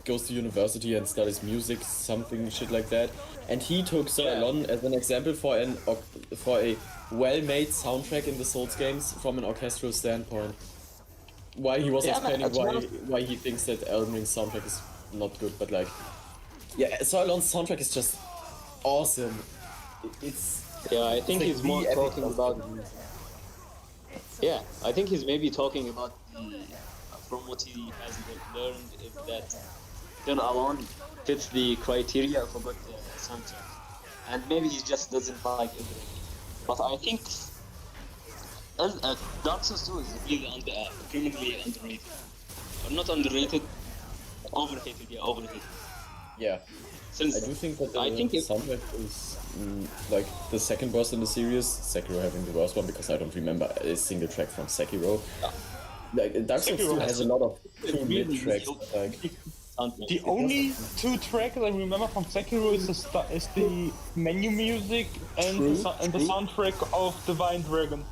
goes to university and studies music, something shit like that, and he took Sir Alon as an example for a well-made soundtrack in the Souls games from an orchestral standpoint. Why he was Yeah, explaining but why he thinks that Elden Ring's soundtrack is not good, but like, yeah, Sir Alon's soundtrack is just awesome. It's Yeah, I think like he's more the epic talking of about. the- Yeah, I think he's maybe talking about from what he has learned is that Sir Alan fits the criteria of a good soundtrack, and maybe he just doesn't like it. But I think Dark Souls 2 is really criminally underrated. Or not underrated, overrated. Yeah, overrated. Yeah. Since I do think that the I think if- soundtrack is like the second boss in the series, Sekiro having the worst one because I don't remember a single track from Sekiro. Like Dark Souls Sekiro 2 has a lot of It's cool really mid tracks, good. but like soundtrack. The only two tracks I remember from Sekiro is the menu music and the soundtrack of Divine Dragon.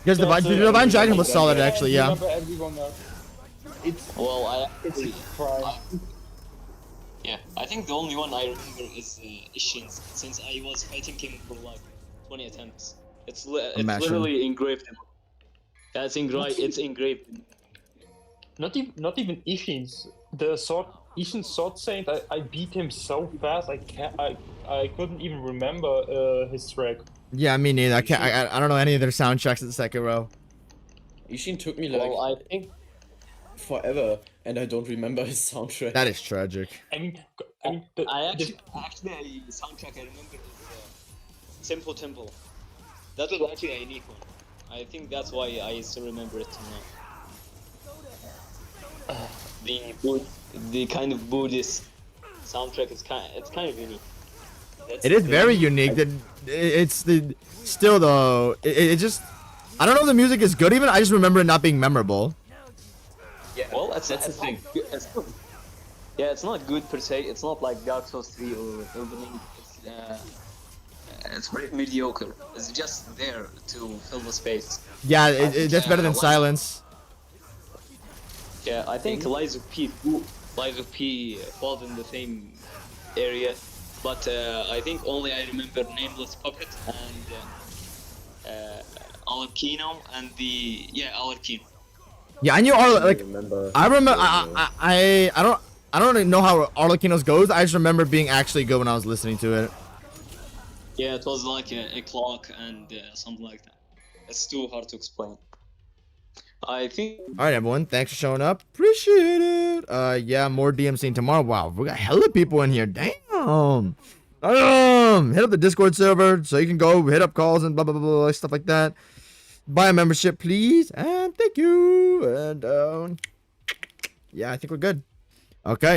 Because the Divine Dragon was solid, actually. I Yeah. remember everyone else. It's Well, it's a crime. I think the only one I remember is Ishin's, since I was fighting him for like 20 attempts. It's Imagine. literally engraved. Yeah, it's engraved. Not even Ishin's. The Ishin's Sword Saint. I beat him so fast. I couldn't even remember his track. Yeah, me neither. I don't know any of their soundtracks in Sekiro. Ishin took me like Well, I think forever, and I don't remember his soundtrack. That is tragic. I mean, the soundtrack I remember is Simple Temple. That was actually a unique one. I think that's why I still remember it now. The kind of Buddhist soundtrack is kind of unique. It is very unique. Still though, it just, I don't know if the music is good even. I just remember it not being memorable. Yeah, Well, that's the thing. It's not good per se. It's not like Dark Souls 3 or Elden Ring. It's pretty mediocre. It's just there to fill the space. Yeah, that's better than Silence. Yeah, I think Lies of P falls in the same area, but I think only I remember Nameless Puppet and Alarkino and Alarkino. Yeah, I knew I remember. I don't know how Arlecchino's goes. I just remember being actually good when I was listening to it. Yeah, it was like a clock and something like that. It's too hard to explain. I think. All right, everyone. Thanks for showing up. Appreciate it. Yeah, more DMCing tomorrow. Wow, we got hella people in here. Damn. Hit up the Discord server so you can go hit up calls and blah blah blah, blah stuff like that. Buy a membership, please, and thank you. And yeah, I think we're good. Okay.